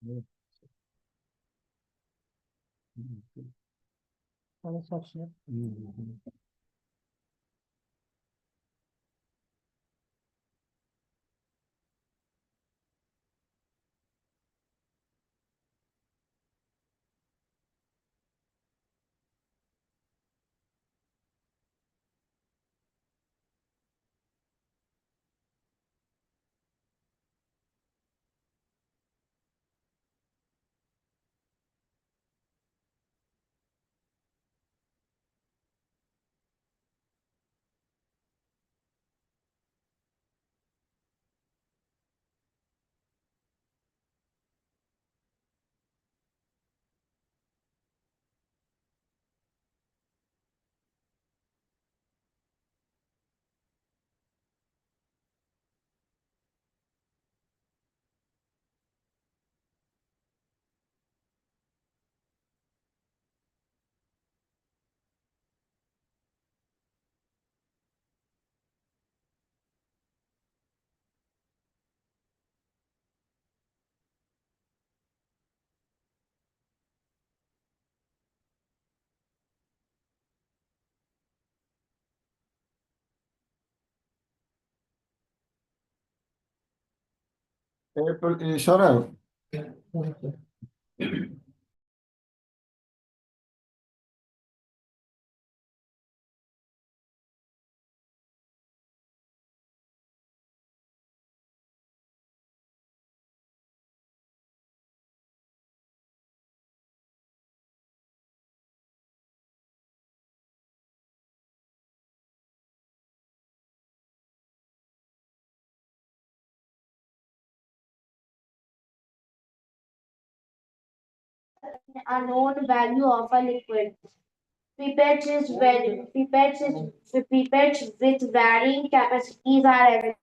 Evet. Bana saçma. Şara, A known value of a liquid. Pipettes with varying capacities are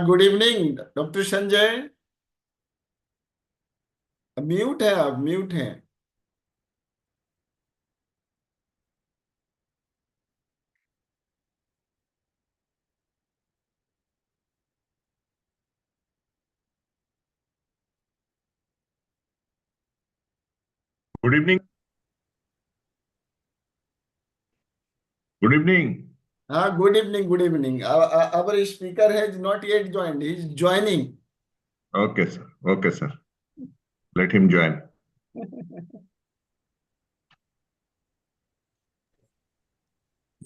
good evening doctor Sanjay. Mute है, आप mute हैं। Good evening. Good evening. Good evening, good evening. our speaker has not yet joined, he is joining. Okay, sir. Okay, sir. Let him join.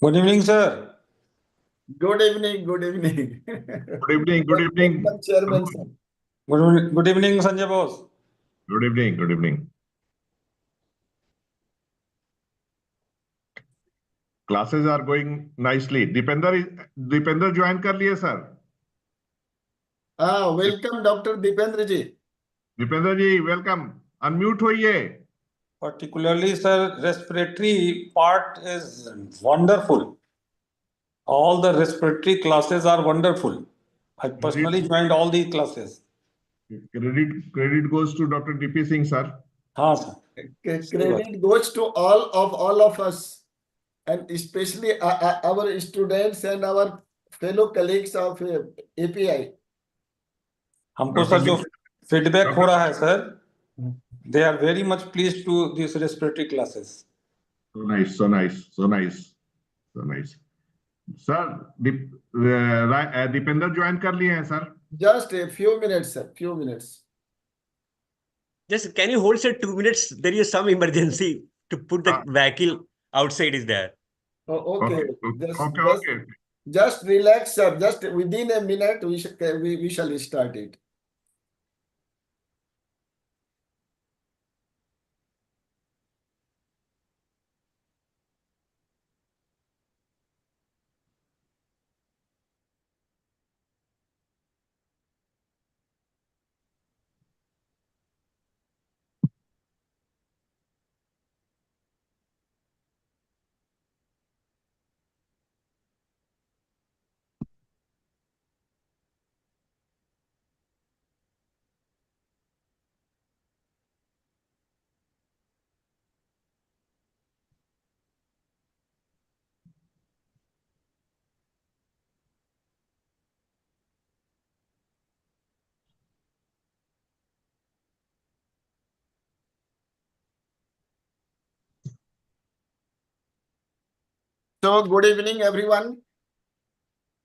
Good evening, sir. Good evening, good evening. Good evening. Good evening. Welcome, Chairman sir. Good evening, Sanjay boss. Good evening. Good evening. Classes are going nicely. Deependra join कर लिए sir. Welcome doctor Dipendra जी। Deependra ji, welcome. Unmute होइए. Particularly, sir, respiratory part is wonderful. All the respiratory classes are wonderful. I personally joined all these classes. Credit goes to Dr. DP Singh sir. हाँ sir. Credit goes to all of us, and especially our students and our fellow colleagues of API. हमको sir जो feedback हो रहा है sir, they are very much pleased to these respiratory classes. So nice. So nice. So nice. So nice. Sir, Deependra join कर लिए हैं sir. Just a few minutes, sir. Few minutes. Just can you hold, sir, 2 minutes? There is some emergency to put the vehicle outside is there. Oh, okay. Okay. Just relax, sir. Just within a minute, we shall start it. So, good evening, everyone,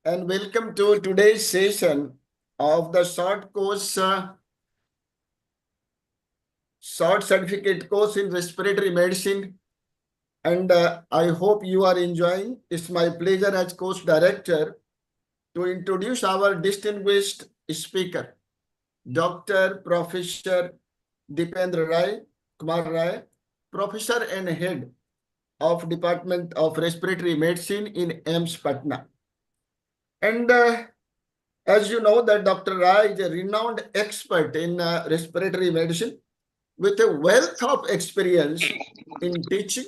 and welcome to today's session of the short certificate course in respiratory medicine. And I hope you are enjoying. It's my pleasure as course director to introduce our distinguished speaker, Dr. Professor Deependra Kumar Rai, Professor and Head of Department of Respiratory Medicine in AIIMS Patna. And as you know that Dr. Rai is a renowned expert in respiratory medicine with a wealth of experience in teaching,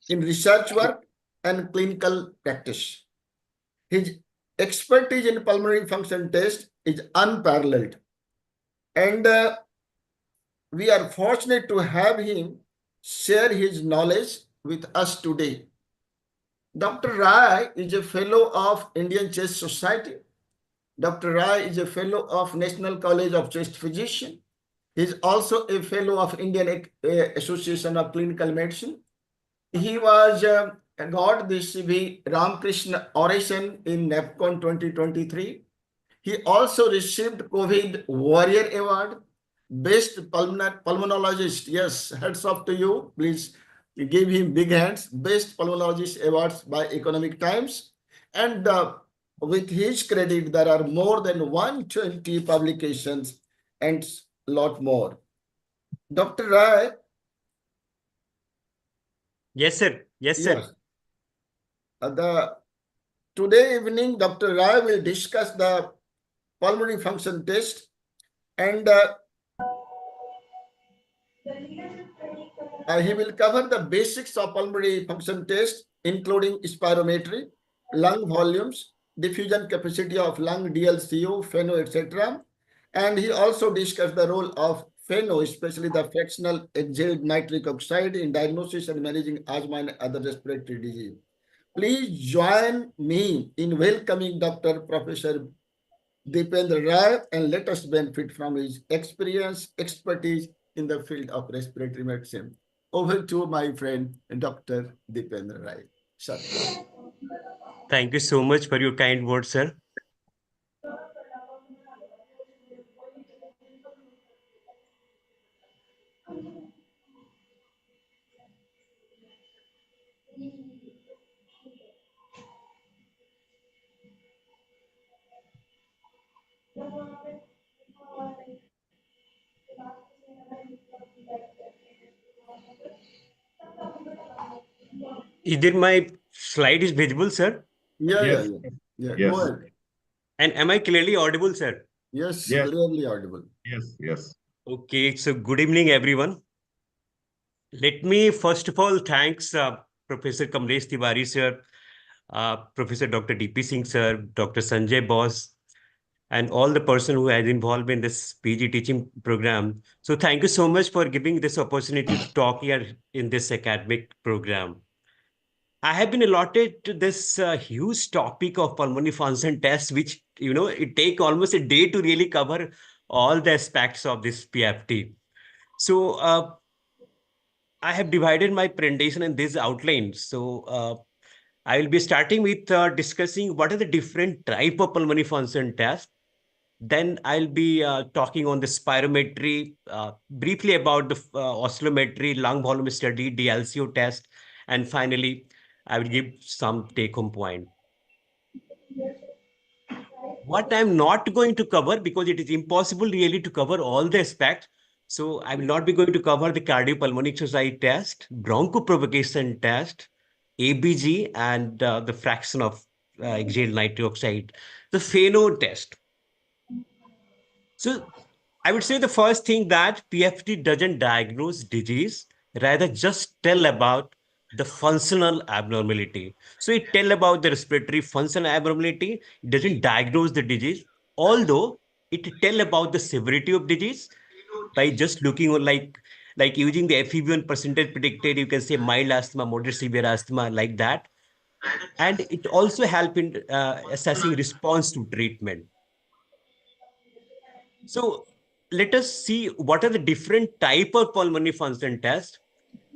in research work, and clinical practice. His expertise in pulmonary function test is unparalleled. And we are fortunate to have him share his knowledge with us today. Dr. Rai is a fellow of Indian Chest Society. Dr. Rai is a fellow of National College of Chest Physicians. He is also a fellow of Indian Association of Clinical Medicine. He was got the CV Ramakrishna Oration in NAPCON 2023. He also received COVID Warrior Award, Best Pulmonologist. Yes, hats off to you. Please give him big hands. Best Pulmonologist Awards by Economic Times. And with his credit, there are more than 120 publications and a lot more. Dr. Rai. Yes, sir. Yes, sir. Yes. Today evening, Dr. Rai will discuss the pulmonary function test, and he will cover the basics of pulmonary function test, including spirometry, lung volumes, diffusion capacity of lung, DLCO, FeNO, etc. And he also discussed the role of FeNO, especially the fractional exhaled nitric oxide, in diagnosis and managing asthma and other respiratory disease. Please join me in welcoming Dr. Professor Deependra Rai, and let us benefit from his experience, expertise in the field of respiratory medicine. Over to my friend, Dr. Deependra Rai. Sir. Thank you so much for your kind words, sir. Either my slide is visible, sir? Yeah. Yes. Go ahead. And am I clearly audible, sir? Yes, Yes. clearly audible. Yes. Okay, so good evening, everyone. Let me first of all thanks Professor Kamlesh Tiwari, sir, Professor Dr. D.P. Singh, sir, Dr. Sanjay Bose, and all the person who has involved in this PG teaching program. So thank you so much for giving this opportunity to talk here in this academic program. I have been allotted to this huge topic of pulmonary function test, which, it take almost a day to really cover all the aspects of this PFT. So I have divided my presentation in this outline. So I will be starting with discussing what are the different type of pulmonary function tests. Then I'll be talking on the spirometry, briefly about the oscillometry, lung volume study, DLCO test, and finally, I will give some take-home point. What I'm not going to cover, because it is impossible really to cover all the aspects, so I will not be going to cover the cardiopulmonary exercise test, bronchoprovocation test, ABG, and the fraction of exhaled nitric oxide, the FeNO test. So I would say the first thing that PFT doesn't diagnose disease, rather just tell about the functional abnormality. So it tell about the respiratory functional abnormality, it doesn't diagnose the disease, although it tell about the severity of disease by just looking on like using the FEV1 percentage predicted, you can say mild asthma, moderate severe asthma, like that. And it also help in assessing response to treatment. So let us see what are the different type of pulmonary function tests.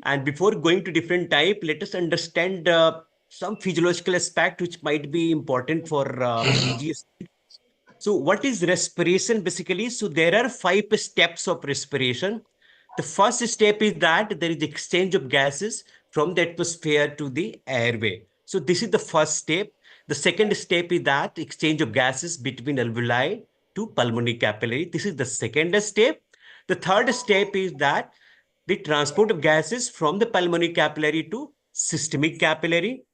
And before going to different type, let us understand some physiological aspect which might be important for PGS. So what is respiration basically? So there are 5 steps of respiration. The first step is that there is exchange of gases from the atmosphere to the airway. So this is the first step. The second step is that exchange of gases between alveoli to pulmonary capillary. This is the second step. The third step is that the transport of gases from the pulmonary capillary to systemic capillary.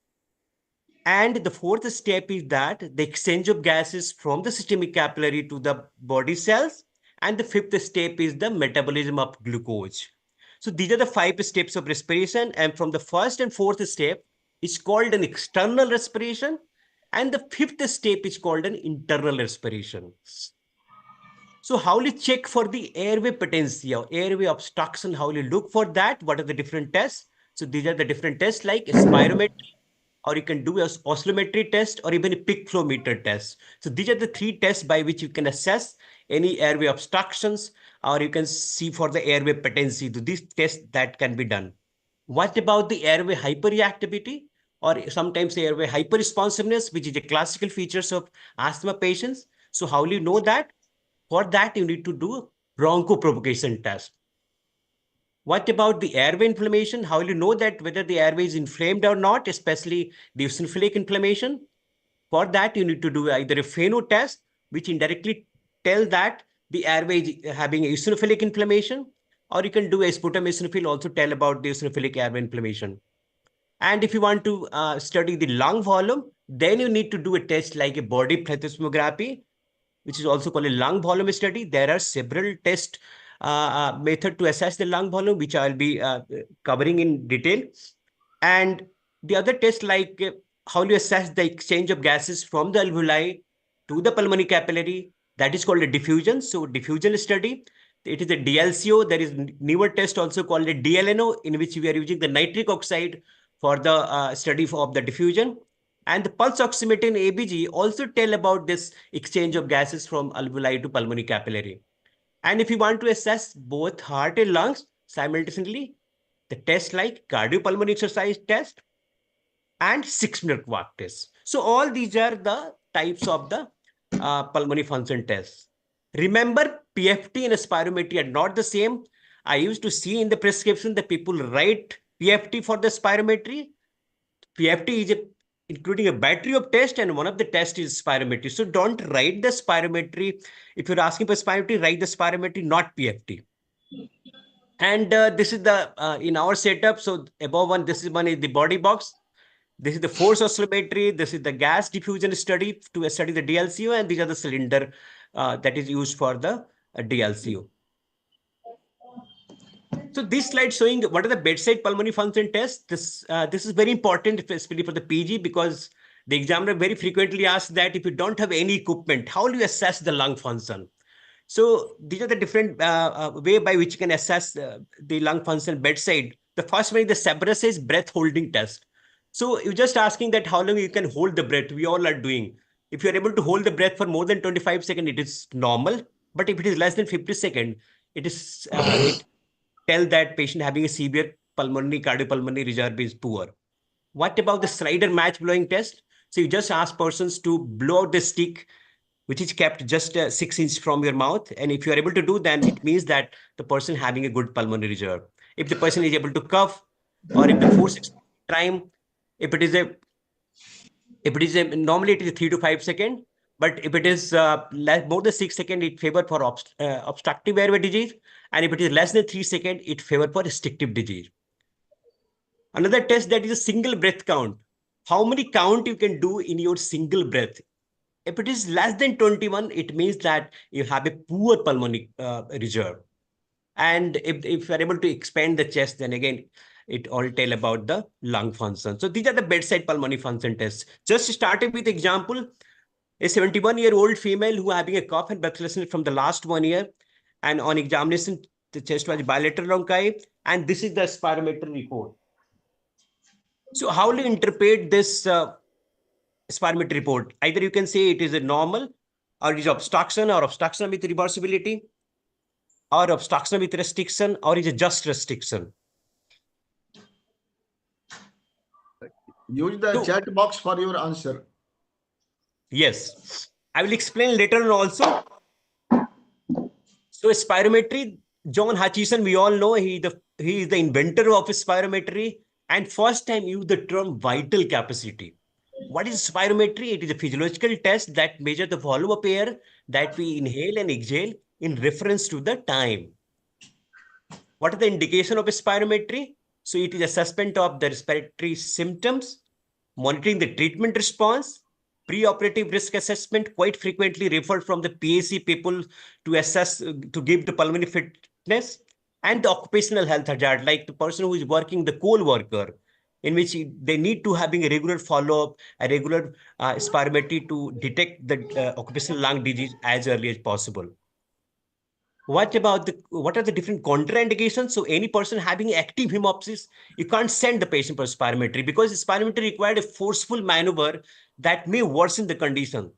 And the fourth step is that the exchange of gases from the systemic capillary to the body cells. And the fifth step is the metabolism of glucose. So these are the 5 steps of respiration. And from the first and fourth step, it's called an external respiration. And the fifth step is called an internal respiration. So how will you check for the airway patency or airway obstruction? How will you look for that? What are the different tests? So these are the different tests like spirometry, or you can do a oscillometry test, or even a peak flow meter test. So these are the three tests by which you can assess any airway obstructions, or you can see for the airway patency. So these tests that can be done. What about the airway hyperreactivity, or sometimes airway hyperresponsiveness, which is a classical features of asthma patients? So how will you know that? For that, you need to do bronchoprovocation test. What about the airway inflammation? How will you know that whether the airway is inflamed or not, especially the eosinophilic inflammation? For that, you need to do either a pheno test, which indirectly tell that the airway is having eosinophilic inflammation, or you can do a sputum eosinophil, also tell about the eosinophilic airway inflammation. And if you want to study the lung volume, then you need to do a test like a body plethysmography, which is also called a lung volume study. There are several test method to assess the lung volume, which I'll be covering in detail. And the other test like how you assess the exchange of gases from the alveoli to the pulmonary capillary, that is called a diffusion. So diffusion study, it is a DLCO. There is newer test also called a DLNO, in which we are using the nitric oxide for the study of the diffusion. And the pulse oximeter in ABG also tell about this exchange of gases from alveoli to pulmonary capillary. And if you want to assess both heart and lungs simultaneously, the test like cardiopulmonary exercise test and 6-minute walk test. So all these are the types of the pulmonary function tests. Remember, PFT and spirometry are not the same. I used to see in the prescription that people write PFT for the spirometry. PFT is including a battery of tests, and one of the tests is spirometry. So don't write the spirometry. If you're asking for spirometry, write the spirometry, not PFT. And this is the in our setup. So above one, this is one is the body box. This is the force oscillometry. This is the gas diffusion study to study the DLCO, and these are the cylinder that is used for the DLCO. So this slide showing what are the bedside pulmonary function tests. This is very important, especially for the PG, because the examiner very frequently asks that if you don't have any equipment, how will you assess the lung function? So these are the different way by which you can assess the lung function bedside. The first one is the Sabras's breath holding test. So you're just asking that how long you can hold the breath. We all are doing. If you're able to hold the breath for more than 25 seconds, it is normal. But if it is less than 50 seconds, it is it tell that patient having a severe pulmonary cardiopulmonary reserve is poor. What about the Snyder match blowing test? So you just ask persons to blow out the stick, which is kept just 6 inches from your mouth. And if you are able to do, then it means that the person having a good pulmonary reserve. If the person is able to cough, or if the force time, if it is a normally it is 3 to 5 seconds, but if it is more than 6 seconds, it favor for obstructive airway disease. And if it is less than 3 seconds, it favor for restrictive disease. Another test that is a single breath count. How many count you can do in your single breath? If it is less than 21, it means that you have a poor pulmonary reserve. And if you are able to expand the chest, then again, it all tell about the lung function. So these are the bedside pulmonary function tests. Just starting with example, a 71-year-old female who having a cough and breathlessness from the last 1 year, and on examination, the chest was bilateral bronchi, and this is the spirometry report. So how will you interpret this spirometry report? Either you can say it is a normal, or it is obstruction, or obstruction with reversibility, or obstruction with restriction, or is it just restriction? Use the chat box for your answer. Yes, I will explain later on also. So spirometry, John Hutchison, we all know he is the inventor of spirometry, and first time used the term vital capacity. What is spirometry? It is a physiological test that measures the volume of air that we inhale and exhale in reference to the time. What is the indication of a spirometry? So it is assessment of the respiratory symptoms, monitoring the treatment response, preoperative risk assessment, quite frequently referred from the PAC people to assess, to give the pulmonary fitness, and the occupational health hazard, like the person who is working, the coal worker. in which they need to having a regular follow-up, a regular spirometry to detect the occupational lung disease as early as possible. What are the different contraindications? So any person having active hemoptysis, you can't send the patient for spirometry because spirometry required a forceful maneuver that may worsen the condition.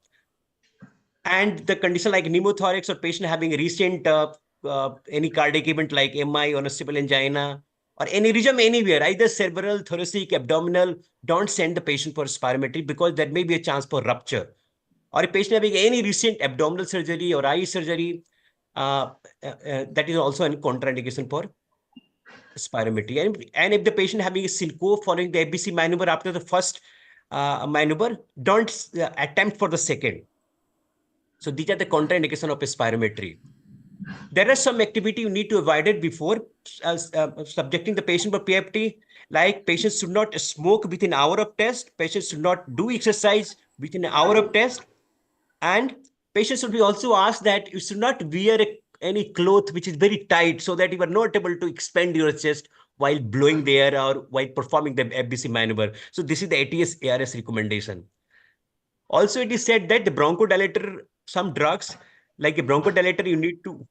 And the condition like pneumothorax or patient having a recent any cardiac event like MI or a simple angina or aneurysm anywhere, either cerebral, thoracic, abdominal, don't send the patient for spirometry because there may be a chance for rupture. Or a patient having any recent abdominal surgery or eye surgery, that is also a contraindication for spirometry. And if the patient having a syncope following the FBC maneuver after the first maneuver, don't attempt for the second. So these are the contraindication of a spirometry. There are some activity you need to avoid it before subjecting the patient for PFT, like patients should not smoke within an hour of test, patients should not do exercise within an hour of test, and patients should be also asked that you should not wear any cloth which is very tight so that you are not able to expand your chest while blowing the air or while performing the FBC maneuver. So this is the ATS ARS recommendation. Also, it is said that the bronchodilator, some drugs like a bronchodilator, you need to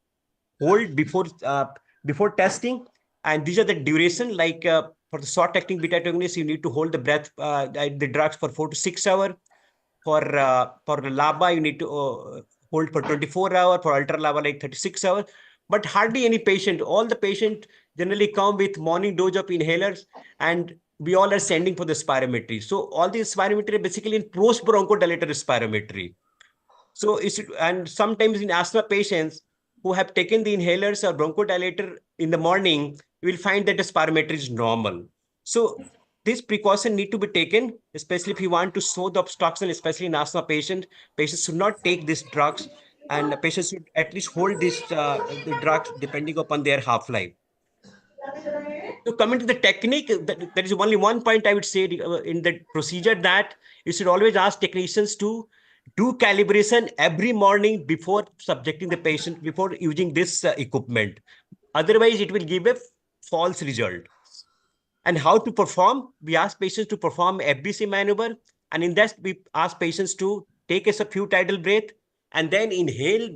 hold before testing, and these are the duration. Like for the short-acting beta agonist, you need to hold the breath, the drugs for 4 to 6 hours. For the LABA, you need to hold for 24 hours. For ultra LABA, like 36 hours. But hardly any patient. All the patient generally come with morning dose of inhalers, and we all are sending for the spirometry. So all these spirometry are basically in post-bronchodilator spirometry. So and sometimes in asthma patients who have taken the inhalers or bronchodilator in the morning, you will find that the spirometry is normal. So this precaution need to be taken, especially if you want to show the obstruction, especially in asthma patient. Patients should not take these drugs, and the patients should at least hold the drugs depending upon their half-life. So coming to the technique, there is only one point I would say in the procedure, that you should always ask technicians to do calibration every morning before subjecting the patient, before using this equipment. Otherwise, it will give a false result. And how to perform? We ask patients to perform FBC maneuver, and in that we ask patients to take a few tidal breath and then inhale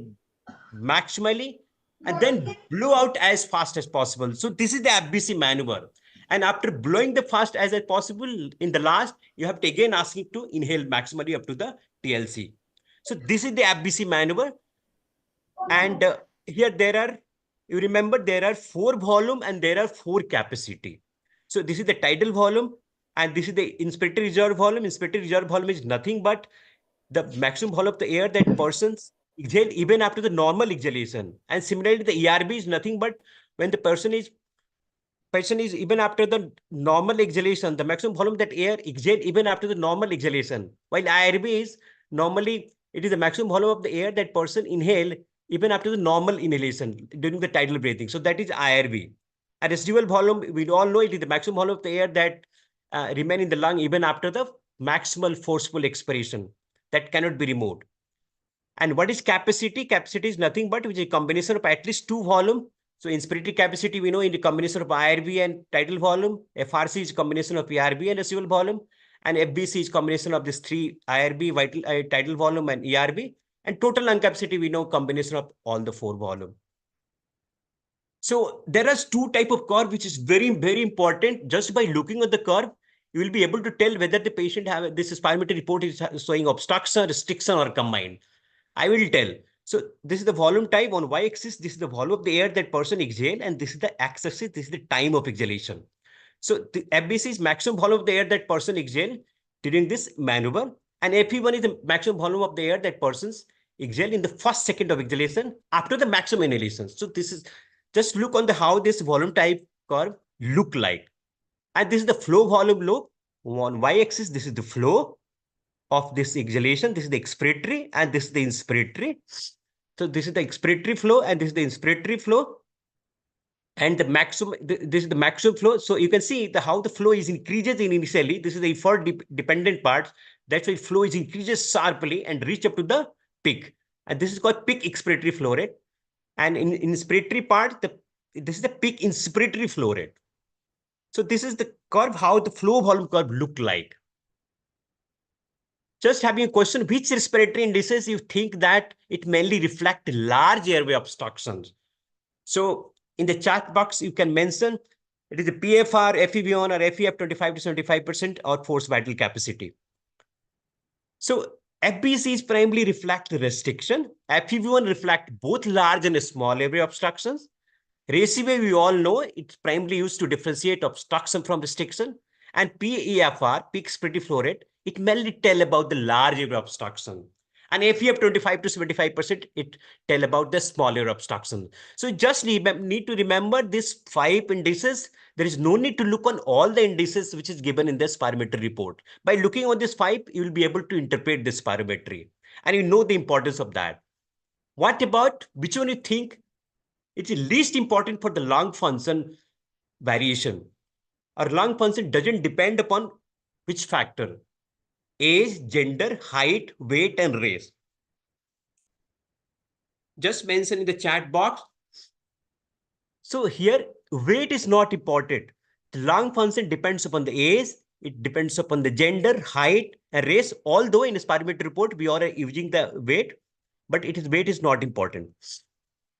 maximally and then blow out as fast as possible. So this is the FBC maneuver. And after blowing the fast as possible, in the last, you have to again asking to inhale maximally up to the TLC. So this is the FBC maneuver. And here you remember there are 4 volume and there are 4 capacity. So this is the tidal volume and this is the inspiratory reserve volume. Inspiratory reserve volume is nothing but the maximum volume of the air that persons exhale even after the normal exhalation. And similarly, the ERB is nothing but when the person is even after the normal exhalation, the maximum volume that air exhale even after the normal exhalation. While IRB is normally, it is the maximum volume of the air that person inhale even after the normal inhalation during the tidal breathing. So that is IRB. A residual volume, we all know it is the maximum volume of the air that remain in the lung even after the maximal forceful expiration that cannot be removed. And what is capacity? Capacity is nothing but which is a combination of at least 2 volume. So inspiratory capacity, we know in the combination of IRB and tidal volume. FRC is a combination of ERB and residual volume. And FBC is combination of these 3 IRB, tidal volume and ERB. And total lung capacity, we know combination of all the 4 volume. So there are 2 type of curve, which is very, very important. Just by looking at the curve, you will be able to tell whether the patient have this spirometry report is showing obstruction, restriction, or combined. I will tell. So this is the volume type on y-axis. This is the volume of the air that person exhale, and this is the x-axis. This is the time of exhalation. So the FBC is maximum volume of the air that person exhale during this maneuver, and FE1 is the maximum volume of the air that persons exhale in the first second of exhalation after the maximum inhalation. So this is just look on the how this volume type curve look like, and this is the flow volume loop on y-axis. This is the flow of this exhalation. This is the expiratory and this is the inspiratory. So this is the expiratory flow and this is the inspiratory flow. And the maximum, this is the maximum flow. So you can see how the flow is increases initially. This is the effort dependent part. That's why flow is increases sharply and reach up to the peak. And this is called peak expiratory flow rate. And in inspiratory part, this is the peak inspiratory flow rate. So this is the curve, how the flow volume curve look like. Just having a question, which respiratory indices you think that it mainly reflect large airway obstructions? So in the chat box, you can mention it is a PFR, FEV1 or FEF 25 to 75% or forced vital capacity. So FBCs primarily reflect the restriction. FEV1 reflect both large and small airway obstructions. Ratio we all know it's primarily used to differentiate obstruction from restriction. And PEFR, peak expiratory flow rate, it mainly tell about the large airway obstruction. And FEF 25 to 75%, it tell about the small airway obstruction. So just need to remember these 5 indices. There is no need to look on all the indices which is given in this spirometry report. By looking on this 5, you will be able to interpret this spirometry. And you know the importance of that. What about which one you think it's least important for the lung function variation? Our lung function doesn't depend upon which factor? Age, gender, height, weight, and race. Just mention in the chat box. So here, weight is not important. The lung function depends upon the age, it depends upon the gender, height, and race. Although in a spirometry report, we are using the weight, but weight is not important.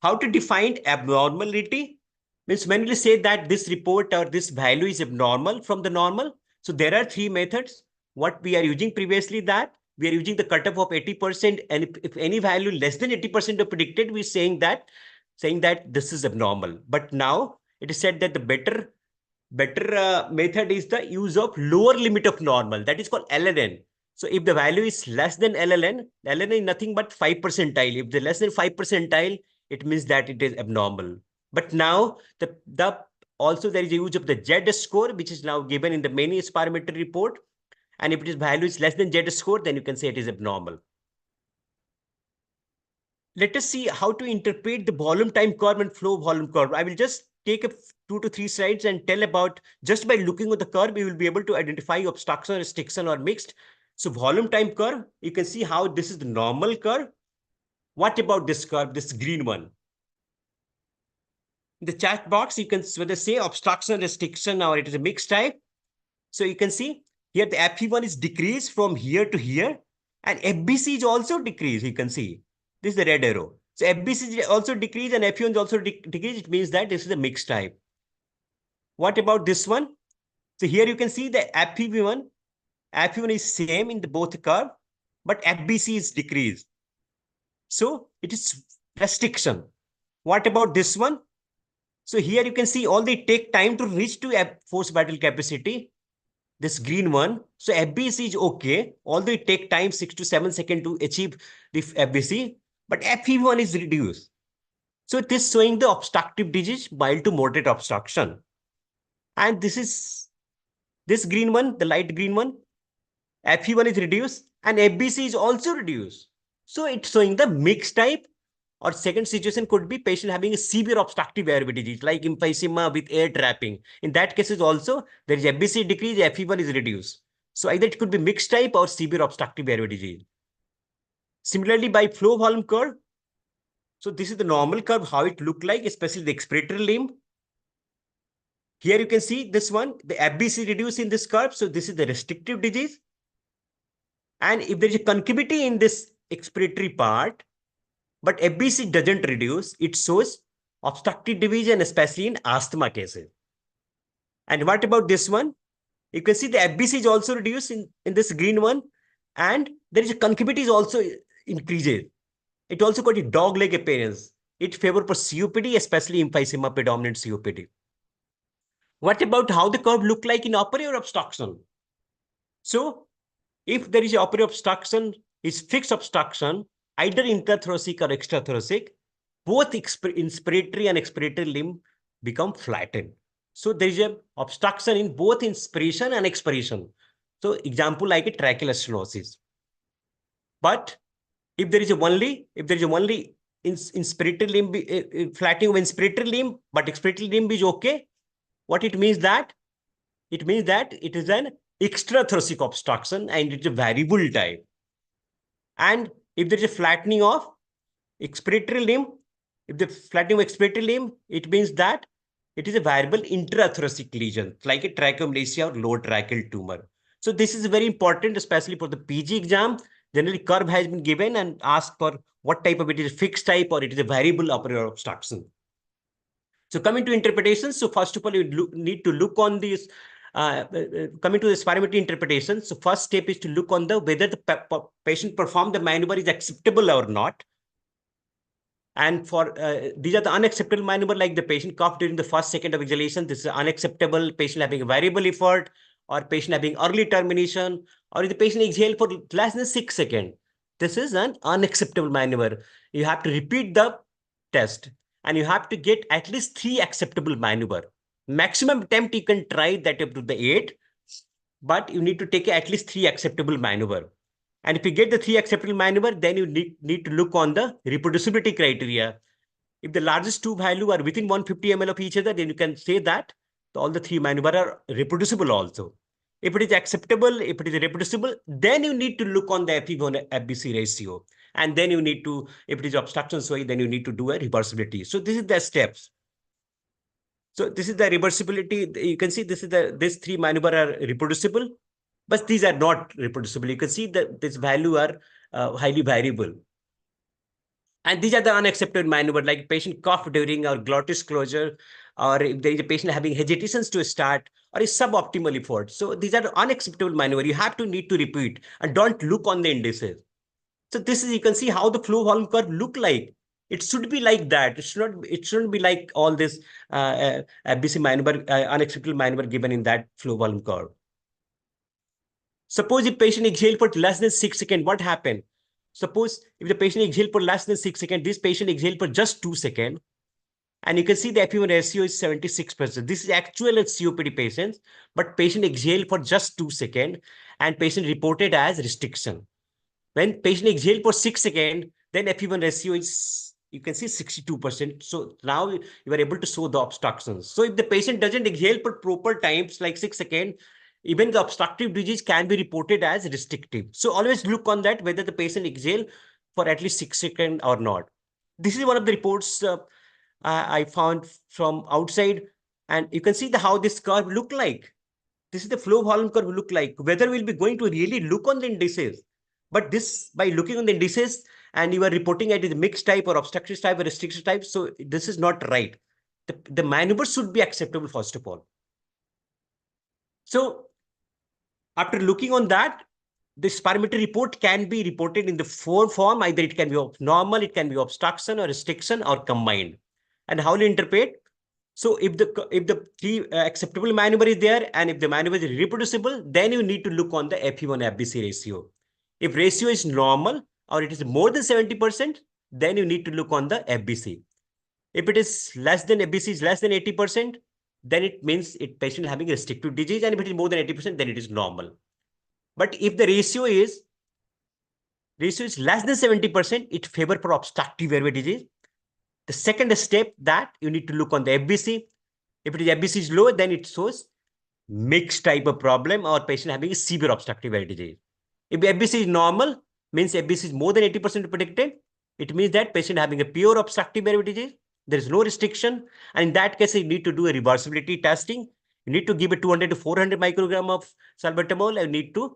How to define abnormality? Means when we say that this report or this value is abnormal from the normal. So there are 3 methods. What we are using previously, that we are using the cutoff of 80%. And if any value less than 80% are predicted, we're saying that this is abnormal. But now it is said that the better method is the use of lower limit of normal. That is called LLN. So if the value is less than LLN is nothing but 5 percentile. If the less than 5 percentile, it means that it is abnormal. But now also there is a use of the Z score, which is now given in the many spirometry report. And if its value is less than Z score, then you can say it is abnormal. Let us see how to interpret the volume time curve and flow volume curve. I will just take 2 to 3 slides and tell about, just by looking at the curve, you will be able to identify obstruction, restriction, or mixed. So volume time curve, you can see how this is the normal curve. What about this curve, this green one? In the chat box, you can whether say obstruction, restriction, or it is a mixed type. So you can see here the FE1 is decreased from here to here, and FBC is also decreased. You can see this is the red arrow. So FBC is also decreased and FE1 is also decreased. It means that this is a mixed type. What about this one? So here you can see the FEV1 is same in both curve, but FBC is decreased. So it is restriction. What about this one? So here you can see all they take time to reach to forced vital capacity. This green one. So FBC is okay. Although it take time 6 to 7 seconds to achieve the FBC, but FEV1 is reduced. So it is showing the obstructive disease, mild to moderate obstruction. And this is this green one, the light green one. FE1 is reduced and FBC is also reduced. So it's showing the mixed type. Or second situation could be patient having a severe obstructive airway disease like emphysema with air trapping. In that cases also, there is FBC decrease, FE1 is reduced. So either it could be mixed type or severe obstructive airway disease. Similarly, by flow volume curve, so this is the normal curve, how it look like, especially the expiratory limb. Here you can see this one, the FBC reduced in this curve. So this is the restrictive disease. And if there is a concavity in this expiratory part, but FBC doesn't reduce, it shows obstructive division, especially in asthma cases. And what about this one? You can see the FBC is also reduced in this green one, and there is a concavity is also increases. It also got a dog-leg appearance. It favors for COPD, especially emphysema predominant COPD. What about how the curve look like in upper air obstruction? So if there is a upper air obstruction, is fixed obstruction, either intrathoracic or extrathoracic, both inspiratory and expiratory limb become flattened. So there is an obstruction in both inspiration and expiration. So example like a tracheal stenosis. But if there is only inspiratory limb, flattening of inspiratory limb, but expiratory limb is okay, what it means that? It means that it is an extrathoracic obstruction and it's a variable type. And if there is a flattening of expiratory limb, if the flattening of expiratory limb, it means that It is a variable intrathoracic lesion, like a tracheomalacia or lower tracheal tumor. So this is very important, especially for the PG exam. Generally, curve has been given and asked for what type of it is, a fixed type or it is a variable upper obstruction. So coming to interpretation, so first of all, you need to look on this. Coming to the spirometry interpretation, so first step is to look on the whether the patient performed the maneuver is acceptable or not. And for these are the unacceptable maneuver, like the patient coughed during the first second of exhalation. This is unacceptable. Patient having a variable effort, or patient having early termination, or if the patient exhale for less than 6 seconds. This is an unacceptable maneuver. You have to repeat the test, and you have to get at least 3 acceptable maneuver. Maximum attempt you can try that up to the 8, but you need to take at least 3 acceptable maneuver. And if you get the 3 acceptable maneuver, then you need to look on the reproducibility criteria. If the largest 2 value are within 150 ml of each other, then you can say that all the 3 maneuver are reproducible also. If it is acceptable, if it is reproducible, then you need to look on the FE1 FBC ratio. And then you need to, if it is obstruction, so then you need to do a reversibility. So this is the steps. So this is the reversibility. You can see these 3 maneuver are reproducible, but these are not reproducible. You can see that this value are highly variable. And these are the unacceptable maneuver, like patient cough during or glottis closure, or if there is a patient having hesitations to start, or is suboptimal effort. So these are unacceptable maneuver. You have to need to repeat and don't look on the indices. So this is, you can see how the flow volume curve look like. It should be like that. It shouldn't be like all this BC maneuver, unacceptable maneuver given in that flow volume curve. Suppose if patient exhale for less than 6 seconds, what happened? Suppose if the patient exhale for less than 6 seconds, this patient exhale for just 2 seconds, and you can see the FE1 ratio is 76%. This is actual COPD patients, but patient exhale for just 2 seconds, and patient reported as restriction. When patient exhale for 6 seconds, then FE1 ratio is, you can see 62%. So now you are able to show the obstructions. So if the patient doesn't exhale for proper times, like 6 seconds, even the obstructive disease can be reported as restrictive. So always look on that, whether the patient exhale for at least 6 seconds or not. This is one of the reports I found from outside, and you can see how this curve look like. This is the flow volume curve look like. Whether we'll be going to really look on the indices, but this, by looking on the indices, and you are reporting it as mixed type or obstructive type or restrictive type, so this is not right. The maneuver should be acceptable first of all. So after looking on that, the spirometry report can be reported in the 4 form. Either it can be normal, it can be obstruction or restriction or combined. And how to interpret? So if the 3 acceptable maneuver is there, and if the maneuver is reproducible, then you need to look on the FE1 FBC ratio. If ratio is normal or it is more than 70%, then you need to look on the FBC. If it is less than, FBC is less than 80%, then it means patient having restrictive disease, and if it is more than 80%, then it is normal. But if the ratio is less than 70%, it favor for obstructive airway disease. The second step that you need to look on the FBC. If it is FBC is low, then it shows mixed type of problem or patient having a severe obstructive airway disease. If FBC is normal, means FBC is more than 80% predicted, it means that patient having a pure obstructive airway disease. There is no restriction. And in that case, you need to do a reversibility testing. You need to give a 200 to 400 microgram of salbutamol, and need to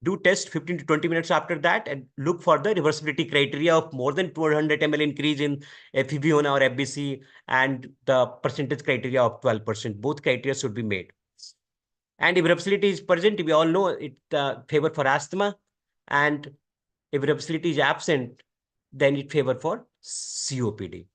do test 15 to 20 minutes after that, and look for the reversibility criteria of more than 200 ml increase in FEV1 or FBC, and the percentage criteria of 12%. Both criteria should be made. And if reversibility is present, we all know it favor for asthma. And if reversibility is absent, then it favor for COPD.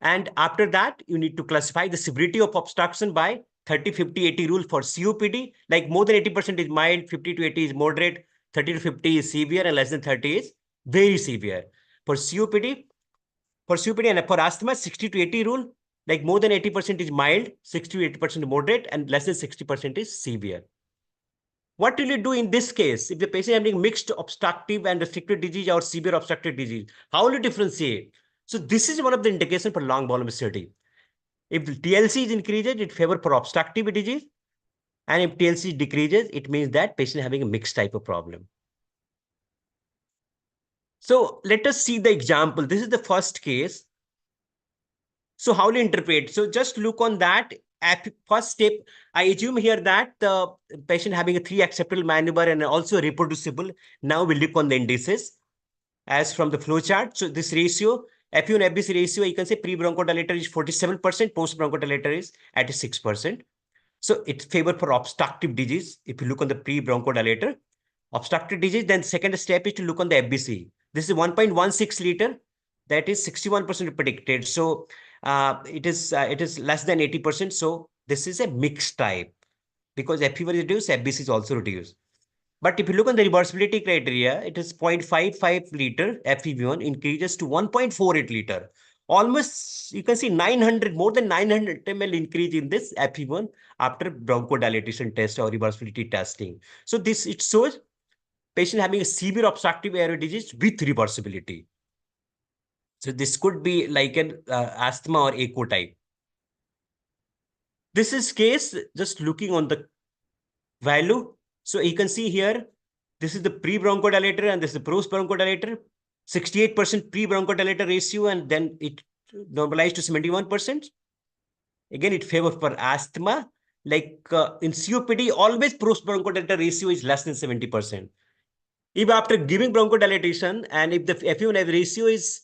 And after that, you need to classify the severity of obstruction by 30, 50, 80 rule for COPD. Like more than 80% is mild, 50 to 80 is moderate, 30 to 50 is severe, and less than 30 is very severe. For COPD and for asthma, 60 to 80 rule, like more than 80% is mild, 60 to 80% moderate, and less than 60% is severe. What will you do in this case? If the patient is having mixed obstructive and restrictive disease or severe obstructive disease, how will you differentiate? So this is one of the indications for long volume study. If TLC is increases, it favors for obstructive disease. And if TLC decreases, it means that patient is having a mixed type of problem. So let us see the example. This is the first case. So how will you interpret? So just look on that. At first step, I assume here that the patient having a 3 acceptable maneuver and also reproducible. Now we look on the indices as from the flow chart. So this ratio, FU and FBC ratio, you can say pre-bronchodilator is 47%, post-bronchodilator is at 6%. So it's favor for obstructive disease. If you look on the pre-bronchodilator, obstructive disease, then second step is to look on the FBC. This is 1.16 liter. That is 61% predicted. So it is less than 80%. So this is a mixed type because FEV is reduced, FBC is also reduced. But if you look on the reversibility criteria, it is 0.55 liter FEV1 increases to 1.48 liter. Almost, you can see 900, more than 900 ml increase in this FEV1 after bronchodilation test or reversibility testing. So this, it shows patient having a severe obstructive airway disease with reversibility. So this could be like an asthma or echo type. This is case just looking on the value. So you can see here, this is the pre-bronchodilator and this is the post-bronchodilator. 68% pre-bronchodilator ratio and then it normalized to 71%. Again, it favors for asthma. Like in COPD, always post-bronchodilator ratio is less than 70%. If after giving bronchodilation and if the FEV1 ratio is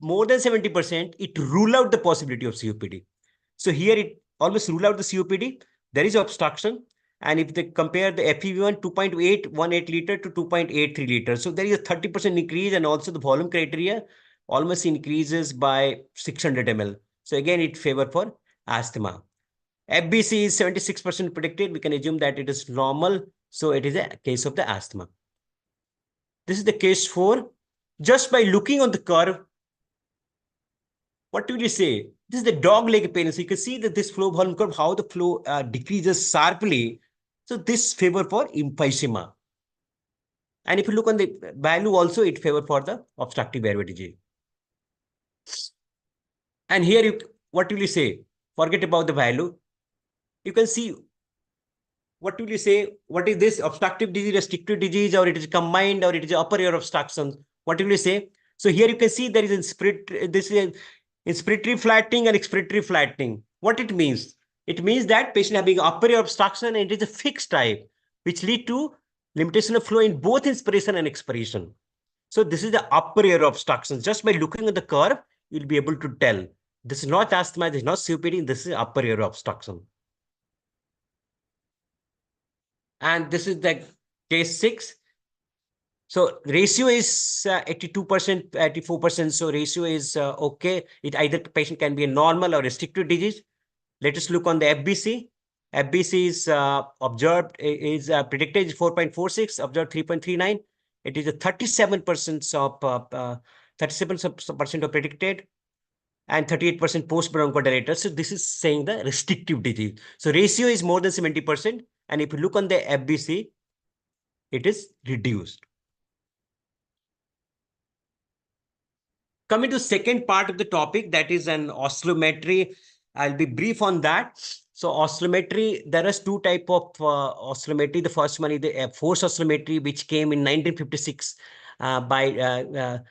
more than 70%, it rule out the possibility of COPD. So here it always rule out the COPD. There is obstruction. And if they compare the FEV1 2.818 liter to 2.83 liter, so there is a 30% increase and also the volume criteria almost increases by 600 ml. So again, it favor for asthma. FBC is 76% predicted. We can assume that it is normal. So it is a case of the asthma. This is the case 4. Just by looking on the curve, what will you say? This is the dog leg pain. So you can see that this flow volume curve, how the flow decreases sharply. So this favor for emphysema. And if you look on the value also, it favor for the obstructive airway disease. And here, what will you say? Forget about the value. You can see, what will you say? What is this obstructive disease, restrictive disease, or it is combined, or it is upper ear obstruction? What will you say? So here you can see there is inspiratory flattening and expiratory flattening. What it means? It means that patient having upper ear obstruction and it is a fixed type, which lead to limitation of flow in both inspiration and expiration. So this is the upper ear obstruction. Just by looking at the curve, you'll be able to tell. This is not asthma, this is not COPD, this is upper ear obstruction. And this is the case 6. So ratio is 82%, 84%. So ratio is okay. It either patient can be a normal or restrictive disease. Let us look on the FBC. FBC is observed, is predicted is 4.46, observed 3.39. It is a 37% of 37% of predicted and 38% post-bronchodilator. So this is saying the restrictive disease. So ratio is more than 70%. And if you look on the FBC, it is reduced. Coming to second part of the topic, that is an oscillometry. I'll be brief on that. So oscillometry, there is 2 types of oscillometry. The first one is the force oscillometry, which came in 1956 by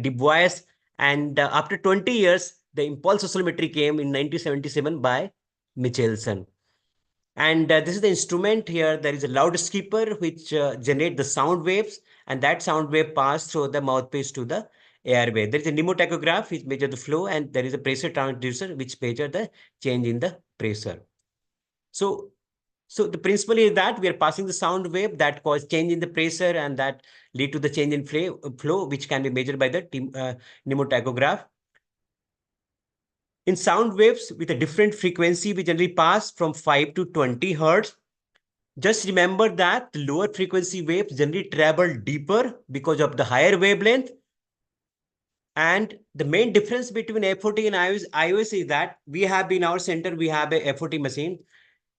Dubois. And after 20 years, the impulse oscillometry came in 1977 by Michelson. And this is the instrument here. There is a loudspeaker which generate the sound waves, and that sound wave pass through the mouthpiece to the airway. There is a pneumotachograph which measures the flow, and there is a pressure transducer which measures the change in the pressure. So the principle is that we are passing the sound wave that cause change in the pressure and that lead to the change in flow, which can be measured by the pneumotachograph. In sound waves with a different frequency, we generally pass from 5 to 20 hertz. Just remember that the lower frequency waves generally travel deeper because of the higher wavelength. And the main difference between FOT and iOS is that we have in our center, we have a FOT machine.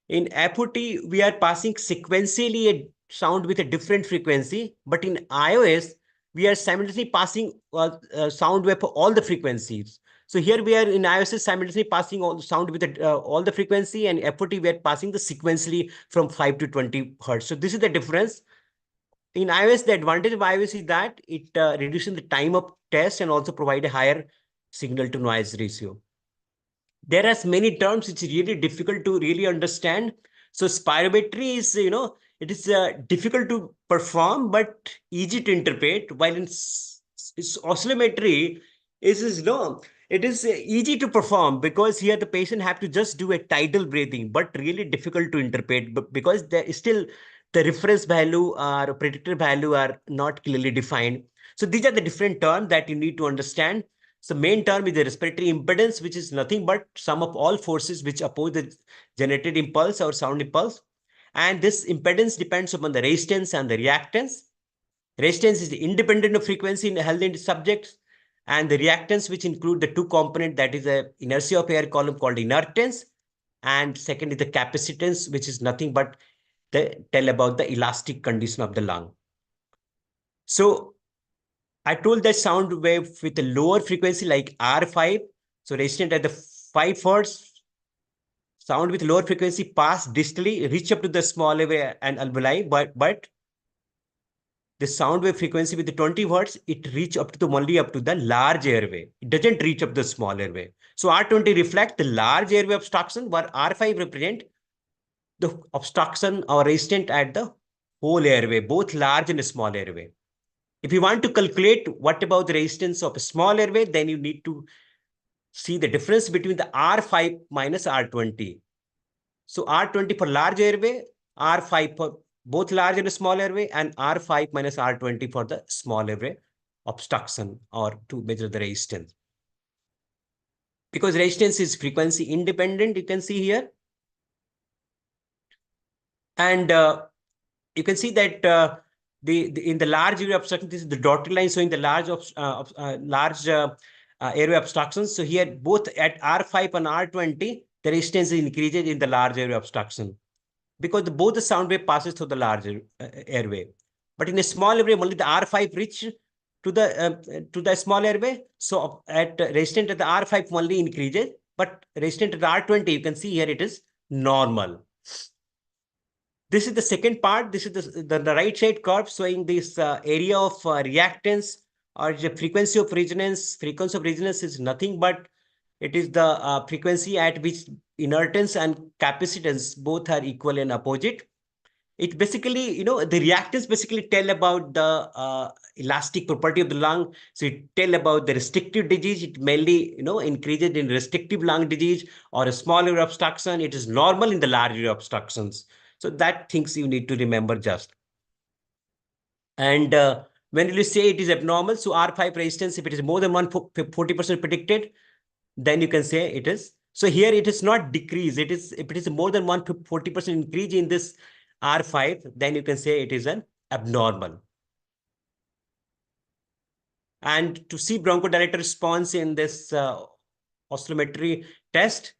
In FOT, we are passing sequentially a sound with a different frequency. But in iOS, we are simultaneously passing sound wave for all the frequencies. So here we are in iOS simultaneously passing all the sound with all the frequency, and FOT we are passing the sequentially from 5 to 20 hertz. So this is the difference. In iOS, the advantage of iOS is that it reduces the time of test and also provide a higher signal to noise ratio. There are many terms which are really difficult to really understand. So spirometry is, it is difficult to perform, but easy to interpret, while in oscillometry it is easy to perform, because here the patient have to just do a tidal breathing, but really difficult to interpret, but because there is still the reference value or predictor value are not clearly defined. So these are the different terms that you need to understand. So main term is the respiratory impedance, which is nothing but sum of all forces which oppose the generated impulse or sound impulse. And this impedance depends upon the resistance and the reactance. Resistance is independent of frequency in healthy subjects, and the reactance, which include the two component, that is the inertia of air column called inertance, and second is the capacitance, which is nothing but tell about the elastic condition of the lung. So I told that sound wave with a lower frequency like R5, so resistant at the 5 Hz, sound with lower frequency pass distally, reach up to the small airway and alveoli, but the sound wave frequency with the 20 Hz, it reach up to only up to the large airway. It doesn't reach up the small airway. So R20 reflect the large airway obstruction, where R5 represent the obstruction or resistant at the whole airway, both large and small airway. If you want to calculate what about the resistance of a small airway, then you need to see the difference between the R5 minus R20. So R20 for large airway, R5 for both large and small airway, and R5 minus R20 for the small airway obstruction, or to measure the resistance. Because resistance is frequency independent, you can see here. And you can see that in the large airway obstruction, this is the dotted line showing the large airway obstructions. So here, both at R5 and R20, the resistance is increased in the large airway obstruction, because both the sound wave passes through the large airway. But in a small airway, only the R5 reach to the small airway. So at resistant at the R5 only increases, but resistant at the R20, you can see here it is normal. This is the second part. This is the right side curve showing this area of reactance, or the frequency of resonance. Frequency of resonance is nothing but it is the frequency at which inertance and capacitance both are equal and opposite. It basically, the reactance basically tell about the elastic property of the lung. So it tell about the restrictive disease. It mainly, increases in restrictive lung disease or a small airway obstruction. It is normal in the large airway obstructions. So that things you need to remember just. And when you say it is abnormal, so R5 resistance, if it is more than 40% predicted, then you can say it is. So here it is not decrease. It is, if it is more than 40% increase in this R5, then you can say it is an abnormal. And to see bronchodilator response in this oscillometry test,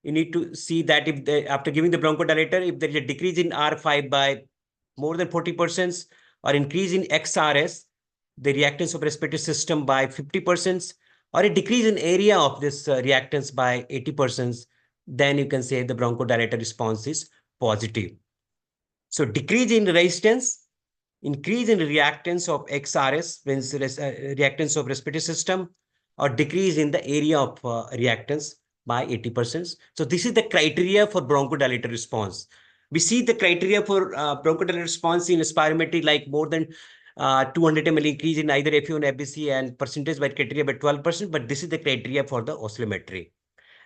you need to see that if after giving the bronchodilator, if there is a decrease in R5 by more than 40%, or increase in XRS, the reactance of respiratory system by 50%, or a decrease in area of this reactance by 80%, then you can say the bronchodilator response is positive. So decrease in resistance, increase in reactance of XRS, means reactance of respiratory system, or decrease in the area of reactance by 80%. So this is the criteria for bronchodilator response. We see the criteria for bronchodilator response in spirometry, like more than 200 ml increase in either FeO and FBC, and percentage by criteria by 12%. But this is the criteria for the oscillometry.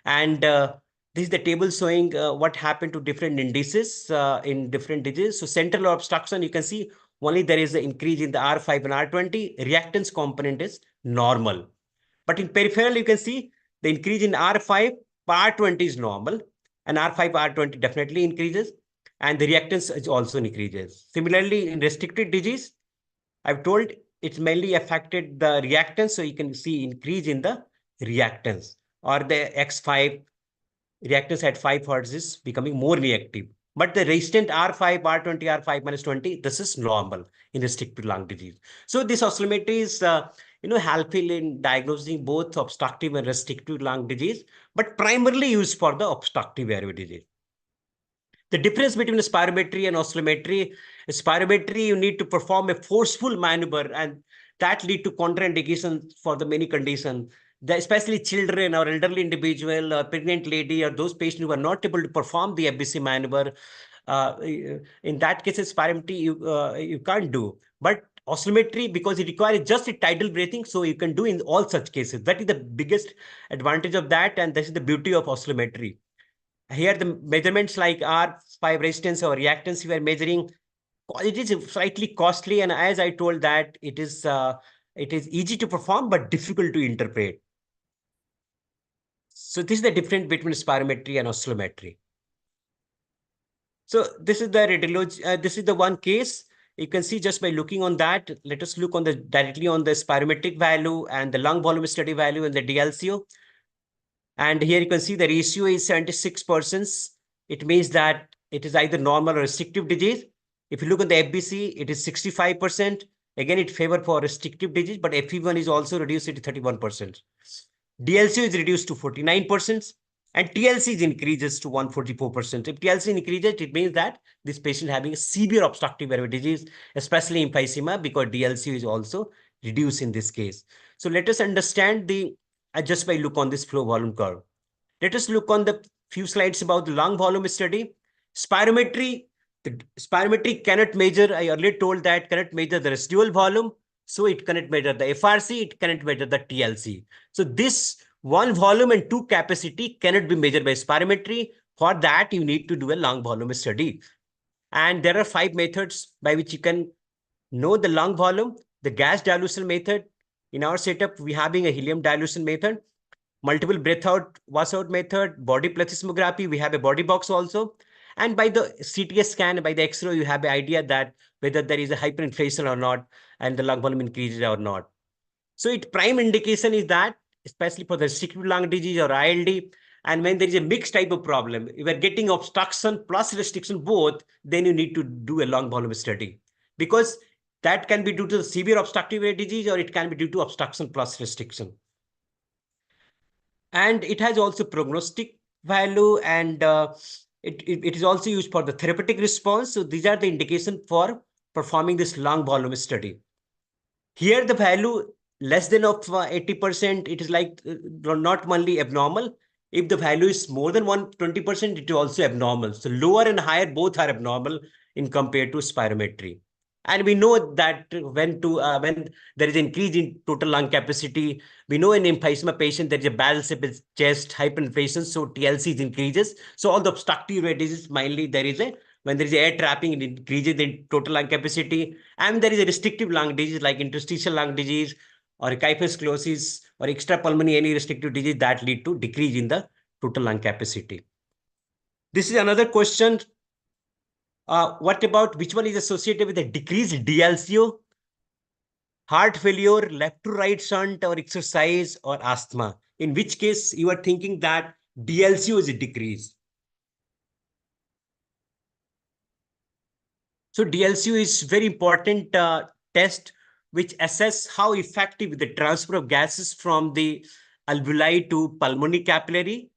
And this is the table showing what happened to different indices in different diseases. So central obstruction, you can see only there is an increase in the R5 and R20. Reactance component is normal. But in peripheral, you can see the increase in R5, R20 is normal, and R5, R20 definitely increases, and the reactance is also increases. Similarly, in restricted disease, I've told it's mainly affected the reactance, so you can see increase in the reactance, or the X5 reactance at 5 Hz is becoming more reactive. But the resistant R5, R20, R5 minus 20, this is normal in restricted lung disease. So this oscillometry is helpful in diagnosing both obstructive and restrictive lung disease, but primarily used for the obstructive airway disease. The difference between spirometry and oscillometry: spirometry, you need to perform a forceful maneuver, and that lead to contraindications for the many conditions. especially children or elderly individual or pregnant lady or those patients who are not able to perform the FBC maneuver, in that case, spirometry you can't do. But oscillometry, because it requires just a tidal breathing, so you can do in all such cases. That is the biggest advantage of that, and this is the beauty of oscillometry. Here, the measurements like R5 resistance or reactance we are measuring, it is slightly costly, and as I told that it is easy to perform but difficult to interpret. So this is the difference between spirometry and oscillometry. So this is the radiology. This is the one case. You can see just by looking on that. Let us look on the directly on the spirometric value and the lung volume study value and the DLCO. And here you can see the ratio is 76%. It means that it is either normal or restrictive disease. If you look at the FBC, it is 65%. Again, it favors for restrictive disease, but FE1 is also reduced to 31%. DLCO is reduced to 49%, and TLC increases to 144%. If TLC increases, it means that this patient having a severe obstructive airway disease, especially emphysema, because DLCO is also reduced in this case. So let us understand the just by look on this flow volume curve. Let us look on the few slides about the lung volume study. Spirometry, the spirometry cannot measure, I earlier told that cannot measure the residual volume. So it cannot measure the FRC, it cannot measure the TLC. So this one volume and two capacity cannot be measured by spirometry. For that, you need to do a lung volume study. And there are 5 methods by which you can know the lung volume. The gas dilution method. In our setup, we having a helium dilution method, multiple breath out, wash out method, body plethysmography. We have a body box also. And by the CT scan, by the X-ray, you have an idea that whether there is a hyperinflation or not, and the lung volume increases or not. So its prime indication is that, especially for the restrictive lung disease or ILD, and when there is a mixed type of problem, if you are getting obstruction plus restriction both, then you need to do a lung volume study. Because that can be due to the severe obstructive airway disease, or it can be due to obstruction plus restriction. And it has also prognostic value, and it is also used for the therapeutic response. So these are the indication for performing this lung volume study. Here the value less than of 80%, it is like not only abnormal. If the value is more than 120%, it is also abnormal. So lower and higher both are abnormal in compared to spirometry. And we know that when there is increase in total lung capacity, we know in emphysema patient there is a basal chest hyperinflation, so TLC increases. So all the obstructive airway disease, mainly there is when there is air trapping, it increases in total lung capacity. And there is a restrictive lung disease like interstitial lung disease or kyphoscoliosis or extrapulmonary any restrictive disease that lead to decrease in the total lung capacity. This is another question. What about which one is associated with a decreased DLCO? Heart failure, left to right shunt, or exercise, or asthma? In which case you are thinking that DLCO is a decrease. So DLCO is very important test which assess how effective the transfer of gases from the alveoli to pulmonary capillary.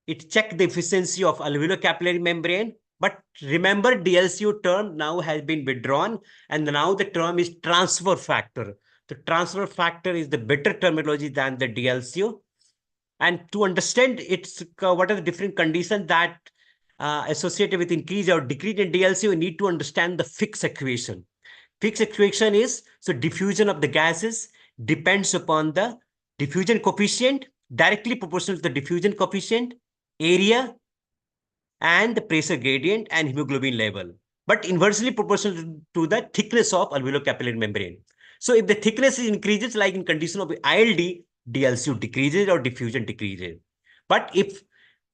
It checks the efficiency of alveolar capillary membrane. But remember, DLCO term now has been withdrawn, and now the term is transfer factor. The transfer factor is the better terminology than the DLCO. And to understand it's what are the different conditions that associated with increase or decrease in DLCO, you need to understand the Fick's equation. Fick's equation is, so diffusion of the gases depends upon the diffusion coefficient, directly proportional to the diffusion coefficient, area, and the pressure gradient and hemoglobin level, but inversely proportional to the thickness of alveolar capillary membrane. So if the thickness increases, like in condition of ILD, DLCO decreases or diffusion decreases. But if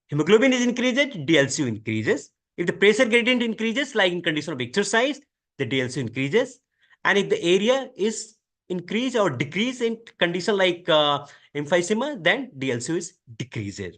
hemoglobin is increases, DLCO increases. If the pressure gradient increases, like in condition of exercise, the DLCO increases. And if the area is increase or decrease in condition like emphysema, then DLCO is decreases.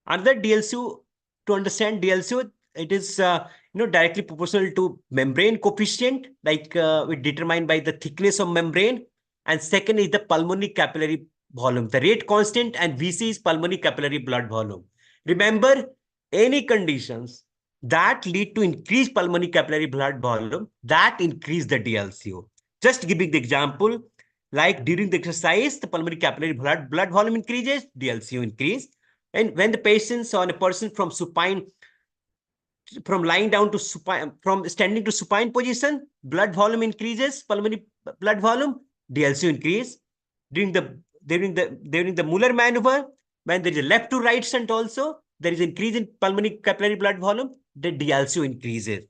Another DLCO, to understand DLCO, it is directly proportional to membrane coefficient, like we determined by the thickness of membrane. And second is the pulmonary capillary volume, the rate constant, and VC is pulmonary capillary blood volume. Remember, any conditions that lead to increased pulmonary capillary blood volume, that increase the DLCO. Just giving the example, Like during the exercise, the pulmonary capillary blood volume increases, DLCO increase. And when the patients or a person from supine, from lying down to supine, from standing to supine position, blood volume increases, pulmonary blood volume, DLCO increase. During the Muller maneuver, when there is a left to right shunt also, there is increase in pulmonary capillary blood volume, the DLCO increases.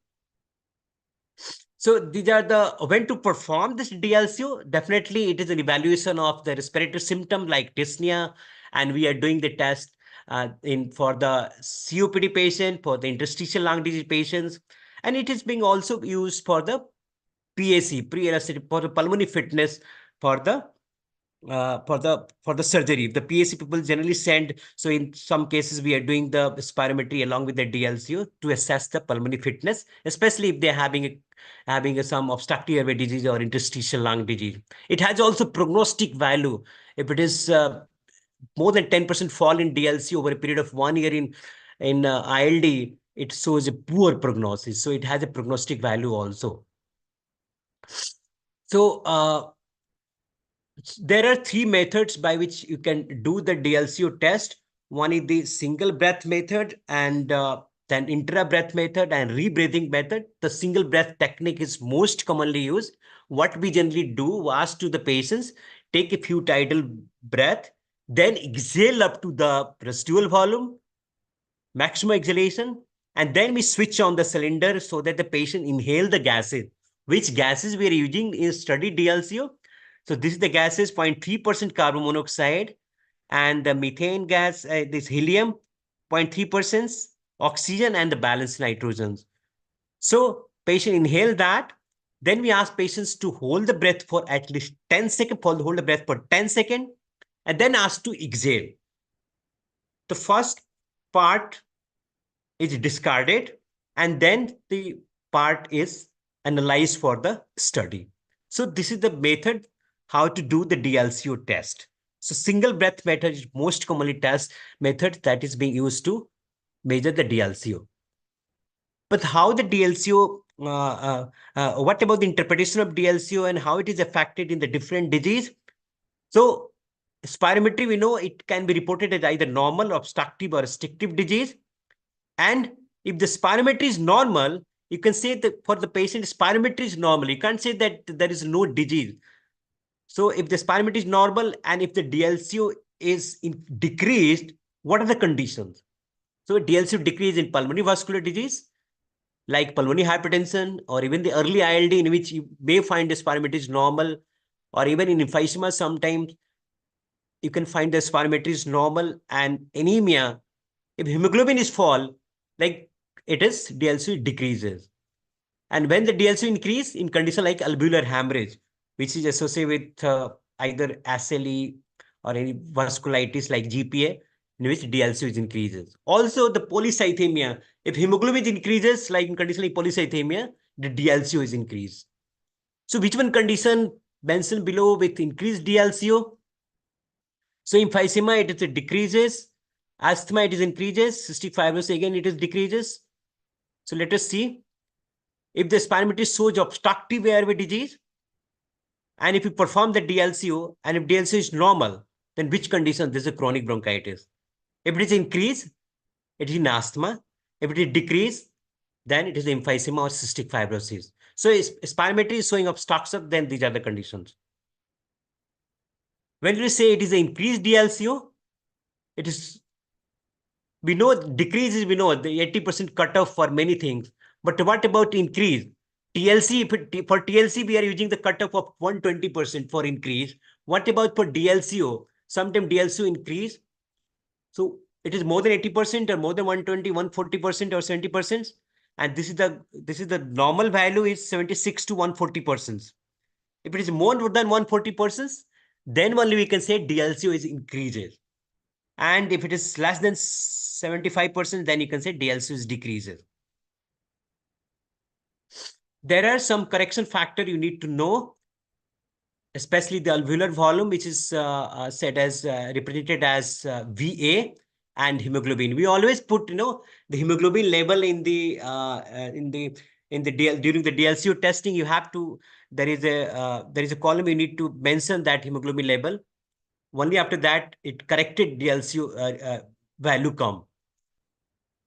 So these are the, when to perform this DLCO, definitely it is an evaluation of the respiratory symptom like dyspnea, and we are doing the test for the COPD patient, for the interstitial lung disease patients, and it is being also used for the PAC, for the pulmonary fitness for the surgery. The PAC people generally send, so in some cases we are doing the spirometry along with the DLCO to assess the pulmonary fitness, especially if they're having some obstructive airway disease or interstitial lung disease. It has also prognostic value. If it is more than 10% fall in DLC over a period of 1 year in ILD, it shows a poor prognosis. So it has a prognostic value also. So there are 3 methods by which you can do the DLCO test. One is the single breath method, and then intra-breath method and rebreathing method. The single breath technique is most commonly used. What we generally do, ask to the patients, take a few tidal breath, then exhale up to the residual volume, maximum exhalation, and then we switch on the cylinder so that the patient inhale the gases. Which gases we are using in study DLCO? So this is the gases, 0.3% carbon monoxide, and the methane gas, this helium, 0.3%, oxygen, and the balanced nitrogens. So patient inhale that. Then we ask patients to hold the breath for at least 10 seconds, hold the breath for 10 seconds, and then ask to exhale. The first part is discarded, and then the part is analyzed for the study. So this is the method how to do the DLCO test. So single breath method is most commonly test method that is being used to measure the DLCO. But how the DLCO, what about the interpretation of DLCO and how it is affected in the different disease? So spirometry, we know it can be reported as either normal, obstructive, or restrictive disease. And if the spirometry is normal, you can say that for the patient, spirometry is normal. You can't say that there is no disease. So if the spirometry is normal and if the DLCO is decreased, what are the conditions? So DLCO decrease in pulmonary vascular disease, like pulmonary hypertension, or even the early ILD, in which you may find the spirometry is normal, or even in emphysema, sometimes you can find the spirometry is normal, and anemia. If hemoglobin is fall, like it is, DLCO decreases. And when the DLCO increase in condition like alveolar hemorrhage, which is associated with either SLE or any vasculitis like GPA, in which DLCO is increases. Also the polycythemia, if hemoglobin increases, like in condition like polycythemia, the DLCO is increased. So which one condition mentioned below with increased DLCO? So emphysema, it is decreases. Asthma, it is increases. Cystic fibrosis, again, it is decreases. So let us see. If the spirometry shows obstructive airway disease, and if you perform the DLCO, and if DLCO is normal, then which condition? This is a chronic bronchitis. If it is increased, it is in asthma. If it is decreased, then it is emphysema or cystic fibrosis. So if spirometry is showing obstruction, then these are the conditions. When we say it is an increased DLCO, it is, we know decreases, we know the 80% cutoff for many things. But what about increase? TLC, for TLC, we are using the cutoff of 120% for increase. What about for DLCO? Sometimes DLCO increase. So it is more than 80% or more than 120, 140% or 70%. And this is the normal value is 76 to 140%. If it is more than 140%, then only we can say DLCO is increases. And if it is less than 75%, then you can say DLCO is decreases. There are some correction factor you need to know, especially the alveolar volume, which is said as represented as VA, and hemoglobin. We always put, the hemoglobin level in the during the DLCO testing, you have to, there is a column you need to mention that hemoglobin level. Only after that, it corrected DLCO value come.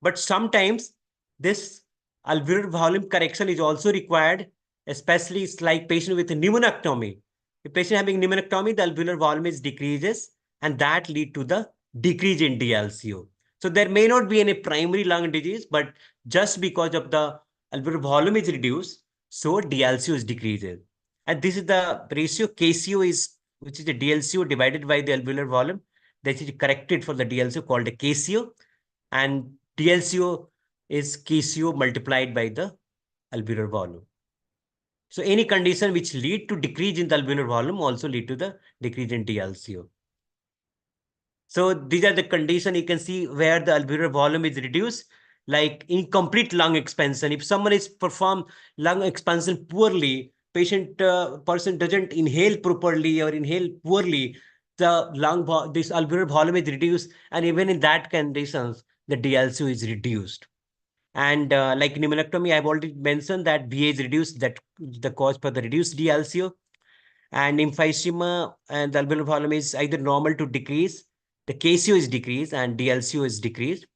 But sometimes this alveolar volume correction is also required, especially it's like patient with a pneumonectomy. If patient having pneumonectomy, the alveolar volume is decreases, and that lead to the decrease in DLCO. So there may not be any primary lung disease, but just because of the alveolar volume is reduced, so DLCO is decreases. And this is the ratio KCO is, which is the DLCO divided by the alveolar volume. That is corrected for the DLCO called the KCO. And DLCO is KCO multiplied by the alveolar volume. So any condition which lead to decrease in the alveolar volume also lead to the decrease in DLCO. So these are the conditions you can see where the alveolar volume is reduced, like incomplete lung expansion. If someone is performed lung expansion poorly, person doesn't inhale properly or inhale poorly, this alveolar volume is reduced, and even in that conditions, the DLCO is reduced. And like pneumonectomy, I've already mentioned that VA is reduced, that the cause for the reduced DLCO. And emphysema and the alveolar volume is either normal to decrease, the KCO is decreased and DLCO is decreased.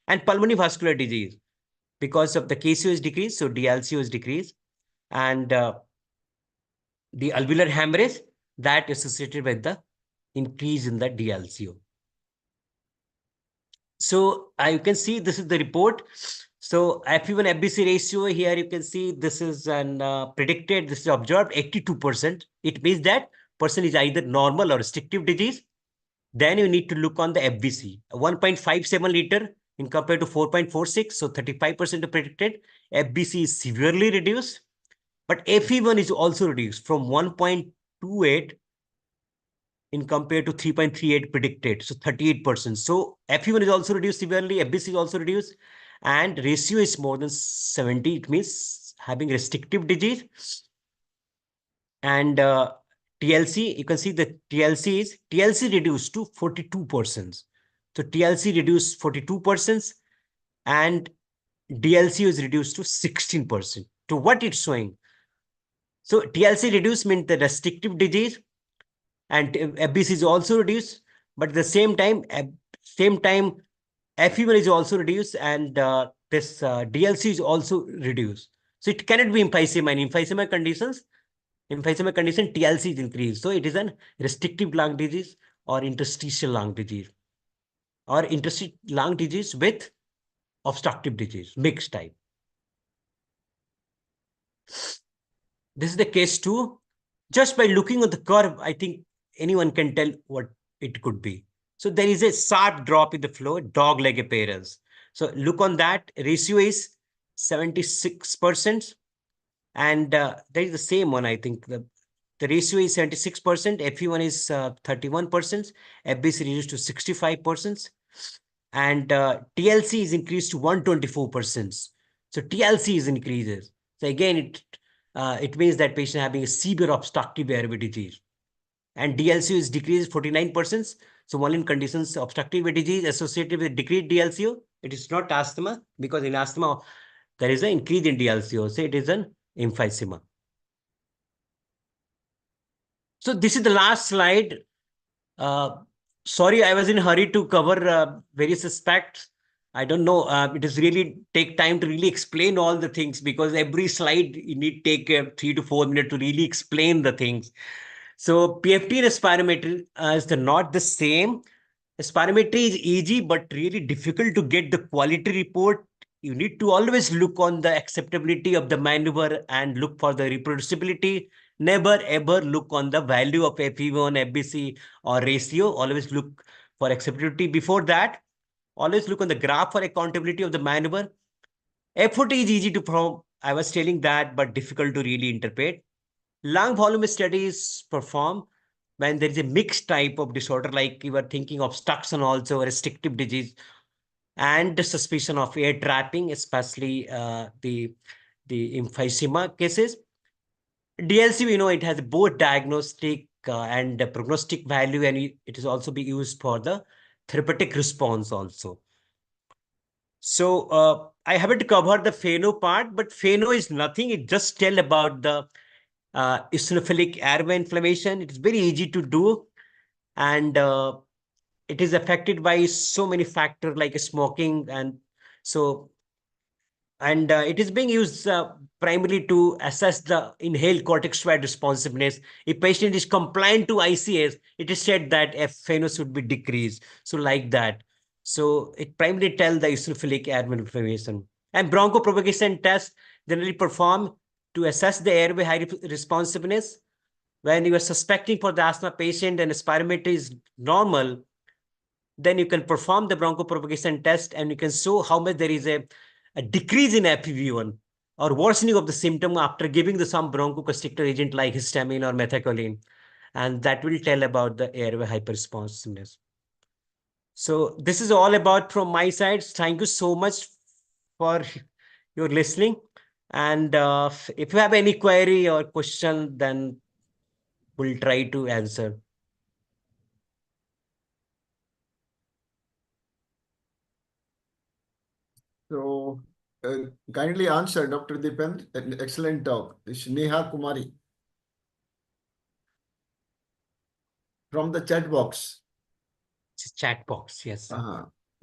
And pulmonary vascular disease, because of the KCO is decreased, so DLCO is decreased. And the alveolar hemorrhage, that associated with the increase in the DLCO. So you can see this is the report. So FE1 FBC ratio here, you can see this is an predicted, this is observed 82%. It means that person is either normal or restrictive disease. Then you need to look on the FBC, 1.57 liter in compared to 4.46. So 35% predicted. FBC is severely reduced, but FE1 is also reduced from 1.28 in compared to 3.38 predicted. So 38%. So FE1 is also reduced severely, FBC is also reduced, and ratio is more than 70. It means having restrictive disease. And TLC, you can see the TLC reduced to 42%. So TLC reduced 42% and DLC is reduced to 16%. To what it's showing? So TLC reduced means the restrictive disease, and FBC is also reduced, but at the same time FE1 is also reduced, and this DLC is also reduced. So it cannot be emphysema. In emphysema condition, TLC is increased. So it is an restrictive lung disease or interstitial lung disease, or interstitial lung disease with obstructive disease, mixed type. This is the case 2. Just by looking at the curve, I think anyone can tell what it could be. So there is a sharp drop in the flow, dog-leg appearance. So look on that, ratio is 76%. And there is the same one, I think. The ratio is 76%, FE1 is 31%, FBC reduced to 65%, and TLC is increased to 124%. So TLC is increases. So again, it means that patient having a severe obstructive airway disease. And DLCO is decreased 49%. So one in conditions obstructive disease associated with decreased DLCO, it is not asthma, because in asthma, there is an increase in DLCO. So it is an emphysema. So this is the last slide. Sorry, I was in a hurry to cover various aspects. I don't know. It is really take time to really explain all the things, because every slide you need take 3 to 4 minutes to really explain the things. So PFT and spirometry is not the same. Spirometry is easy, but really difficult to get the quality report. You need to always look on the acceptability of the maneuver and look for the reproducibility. Never ever look on the value of FE1, FBC or ratio. Always look for acceptability. Before that, always look on the graph for accountability of the maneuver. Effort is easy to perform. I was telling that, but difficult to really interpret. Lung volume studies performed when there is a mixed type of disorder, like you were thinking of obstruction, also restrictive disease, and the suspicion of air trapping, especially the emphysema cases. DLC, we know it has both diagnostic and prognostic value, and it is also be used for the therapeutic response also. So I haven't covered the pheno part, but pheno is nothing. It just tell about the eosinophilic airway inflammation. It's very easy to do, and it is affected by so many factors like smoking, and so it is being used primarily to assess the inhaled corticosteroid responsiveness. If patient is compliant to ICS, it is said that FNO should be decreased. So like that. So it primarily tells the eosinophilic airway inflammation. And bronchopropagation test generally performed to assess the airway high responsiveness. When you are suspecting for the asthma patient and spirometry is normal, then you can perform the bronchopropagation test and you can show how much there is a decrease in FEV1 or worsening of the symptom after giving the some bronchoconstrictor agent like histamine or methacholine. And that will tell about the airway hyperresponsiveness. So this is all about from my side. Thank you so much for your listening. And if you have any query or question, then we'll try to answer. So, kindly answer, Dr. Deependra. An excellent talk. This is Neha Kumari from the chat box. Chat box, yes.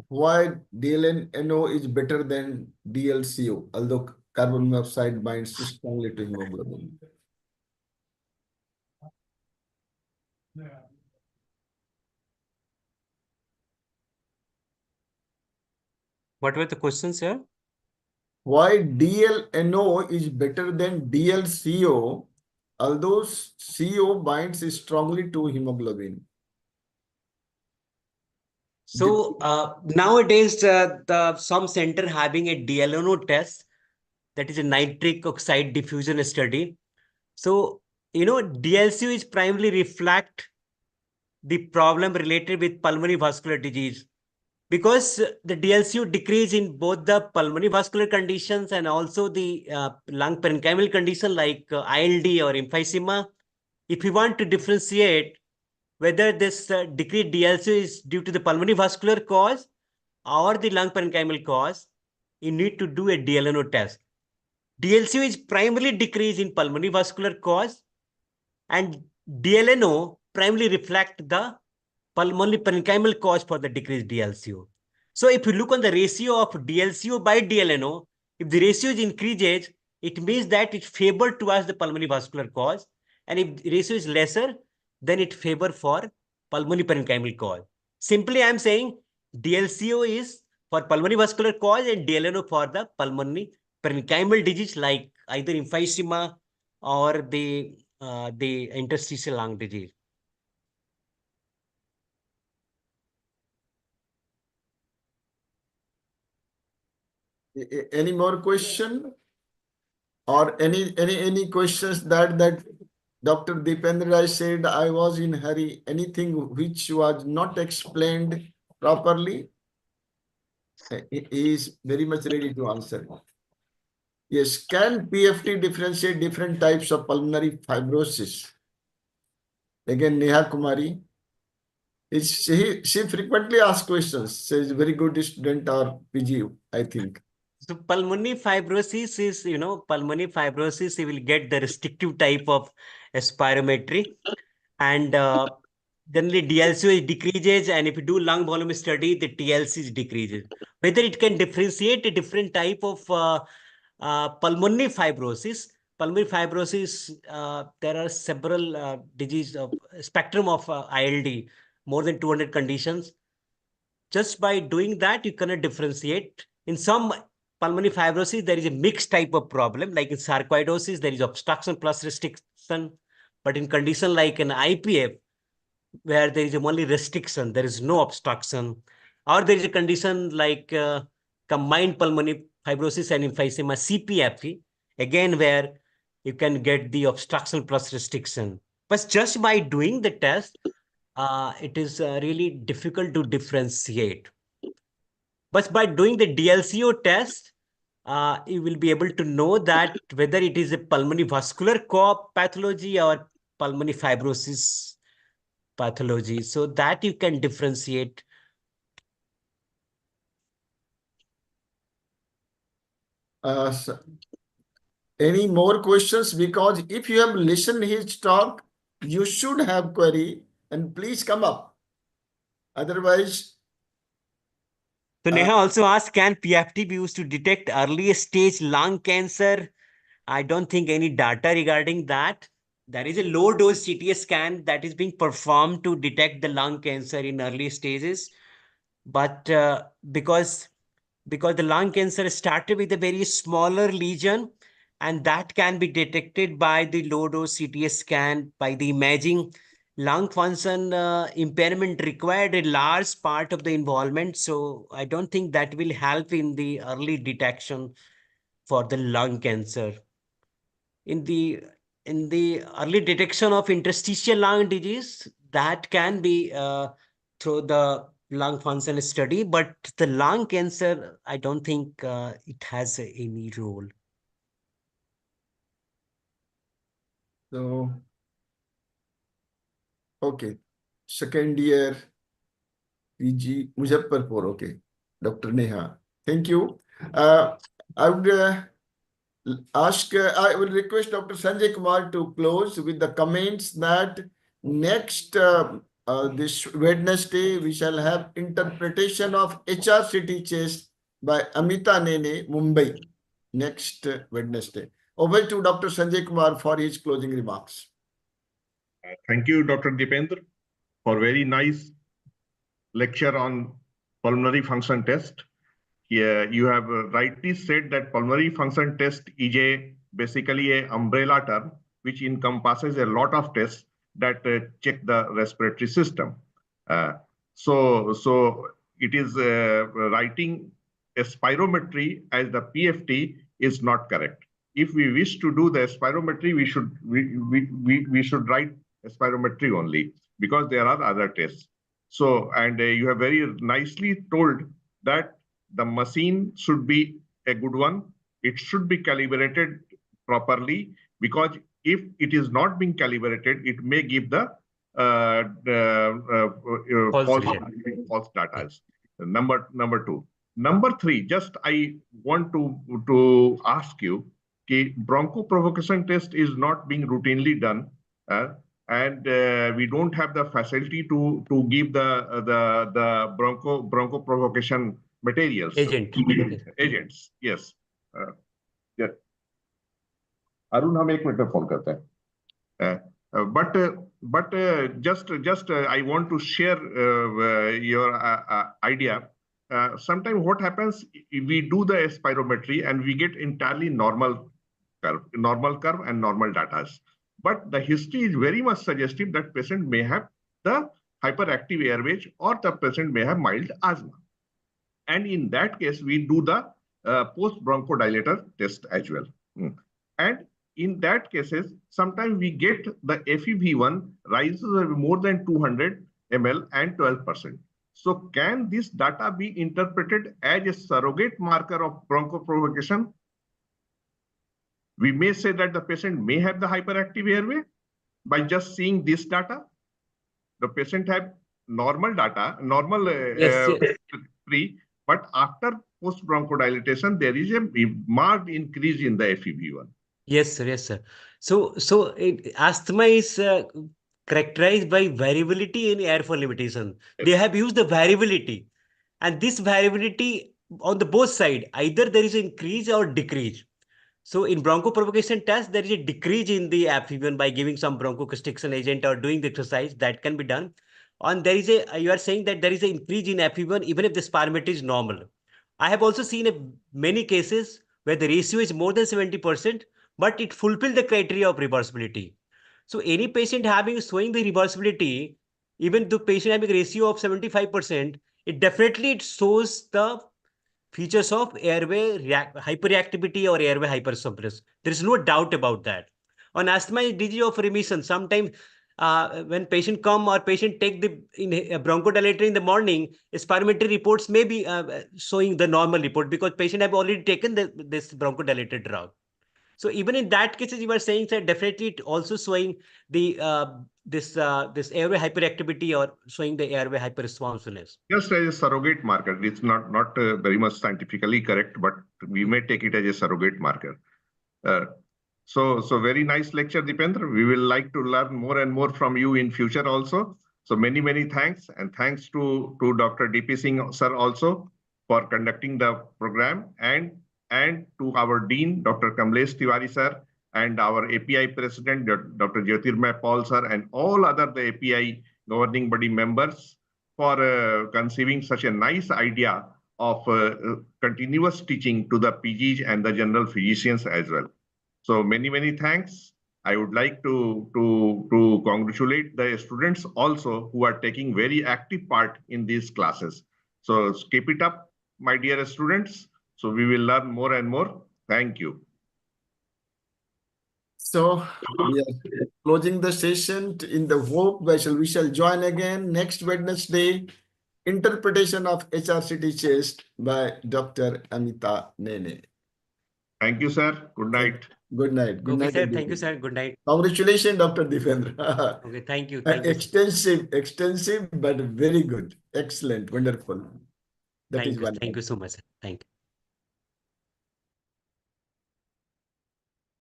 Why DLNO is better than DLCO, although carbon monoxide binds strongly to hemoglobin? What were the questions here? Why DLNO is better than DLCO, although CO binds strongly to hemoglobin? So nowadays, the some center having a DLNO test, that is a nitric oxide diffusion study. So DLCO is primarily reflect the problem related with pulmonary vascular disease, because the DLCO decrease in both the pulmonary vascular conditions and also the lung parenchymal condition like ILD or emphysema. If we want to differentiate whether this decreased DLCO is due to the pulmonary vascular cause or the lung parenchymal cause, you need to do a DLNO test. DLCO is primarily decreased in pulmonary vascular cause, and DLNO primarily reflect the pulmonary parenchymal cause for the decreased DLCO. So if you look on the ratio of DLCO by DLNO, if the ratio increases, it means that it favor towards the pulmonary vascular cause. And if the ratio is lesser, then it favor for pulmonary parenchymal cause. Simply, I'm saying DLCO is for pulmonary vascular cause and DLNO for the pulmonary parenchymal disease like either emphysema or the interstitial lung disease. Any more question? Or any questions that Dr. Deependra said I was in hurry? Anything which was not explained properly? He is very much ready to answer. Yes, can PFT differentiate different types of pulmonary fibrosis? Again, Neha Kumari. She frequently asks questions. She is a very good student or PG, I think. So pulmonary fibrosis is, pulmonary fibrosis, you will get the restrictive type of spirometry. And generally DLCO decreases. And if you do lung volume study, the TLC decreases. Whether it can differentiate a different type of pulmonary fibrosis. Pulmonary fibrosis, there are several disease of spectrum of ILD, more than 200 conditions. Just by doing that, you cannot differentiate. In some pulmonary fibrosis, there is a mixed type of problem. Like in sarcoidosis, there is obstruction plus restriction. But in condition like an IPF, where there is only restriction, there is no obstruction. Or there is a condition like combined pulmonary fibrosis and emphysema, CPFE, again, where you can get the obstruction plus restriction. But just by doing the test, it is really difficult to differentiate. But by doing the DLCO test, you will be able to know that whether it is a pulmonary vascular pathology or pulmonary fibrosis pathology, so that you can differentiate. Any more questions? Because if you have listened his talk, you should have query and please come up. Otherwise, So Neha also asked, can PFT be used to detect early stage lung cancer? I don't think any data regarding that. There is a low dose CT scan that is being performed to detect the lung cancer in early stages. But because the lung cancer started with a very smaller lesion, and that can be detected by the low dose CT scan, by the imaging. Lung function impairment required a large part of the involvement, so I don't think that will help in the early detection for the lung cancer. In the early detection of interstitial lung disease, that can be through the lung function study, but the lung cancer, I don't think it has any role. so, okay. Second year PG Muzaffarpur. Okay. Dr. Neha. Thank you. I would I will request Dr. Sanjay Kumar to close with the comments that next this Wednesday we shall have interpretation of HRCT chest by Amita Nene, Mumbai, next Wednesday. Over to Dr. Sanjay Kumar for his closing remarks. Thank you, Dr. Deependra, for very nice lecture on pulmonary function test. Yeah, you have rightly said that pulmonary function test is basically an umbrella term which encompasses a lot of tests that check the respiratory system. So it is writing a spirometry as the PFT is not correct. If we wish to do the spirometry, we should write a spirometry only, because there are other tests. So, and you have very nicely told that the machine should be a good one. It should be calibrated properly, because if it is not being calibrated, it may give the false data. Number two. Number three, just I want to ask you, okay, bronchoprovocation test is not being routinely done, and we don't have the facility to give the bronchoprovocation materials. Agents, yes. Yeah. Arun हम एक minute में phone करते हैं. But just I want to share your idea. Sometimes what happens, we do the spirometry and we get entirely normal curve and normal data. But the history is very much suggestive that patient may have the hyperactive airways, or the patient may have mild asthma. And in that case, we do the post bronchodilator test as well. And in that cases, sometimes we get the FEV1 rises more than 200 ml and 12%. So can this data be interpreted as a surrogate marker of bronchoprovocation? We may say that the patient may have the hyperactive airway by just seeing this data. The patient have normal data, normal free, but after post bronchodilation, there is a marked increase in the FEV1. Yes, sir. Yes, sir. So asthma is characterized by variability in airflow limitation. Yes. They have used the variability, and this variability on the both side, either there is increase or decrease. So in bronchoprovocation test, there is a decrease in the FEV1 by giving some bronchoconstriction agent or doing the exercise. That can be done. And there is you are saying that there is an increase in FEV1 even if the spirometry is normal. I have also seen many cases where the ratio is more than 70%, but it fulfills the criteria of reversibility. So any patient showing the reversibility, even the patient having a ratio of 75%, it shows the features of airway hyperreactivity or airway hypersuppress. There is no doubt about that. On asthma is disease of remission. Sometimes when patient come or patient take the bronchodilator in the morning, spirometry reports may be showing the normal report because patient have already taken this bronchodilator drug. So even in that cases, you were saying that definitely it also showing the this airway hyperactivity or showing the airway hyperresponsiveness? Just as a surrogate marker. It's not very much scientifically correct, but we may take it as a surrogate marker. So very nice lecture, Deependra. We will like to learn more and more from you in future also. So many thanks, and thanks to Dr. DP Singh sir also for conducting the program, and to our Dean, Dr. Kamlesh Tiwari sir, and our API President, Dr. Jyotirmay Paul sir, and all other the API governing body members for conceiving such a nice idea of continuous teaching to the PGs and the general physicians as well. So many thanks. I would like to congratulate the students also who are taking very active part in these classes. So keep it up, my dear students. So we will learn more and more. Thank you. So we are closing the session in the hope we shall join again next Wednesday. Interpretation of HRCT chest by Dr. Amita Nene. Thank you, sir. Good night. Good night. Good Okay, night. sir. Thank you, sir. Good night. Congratulations, Dr. Deependra. Okay, thank you. Thank you. Extensive, but very good. Excellent. Wonderful. That is Thank you. wonderful. Thank you so much, sir. Thank you.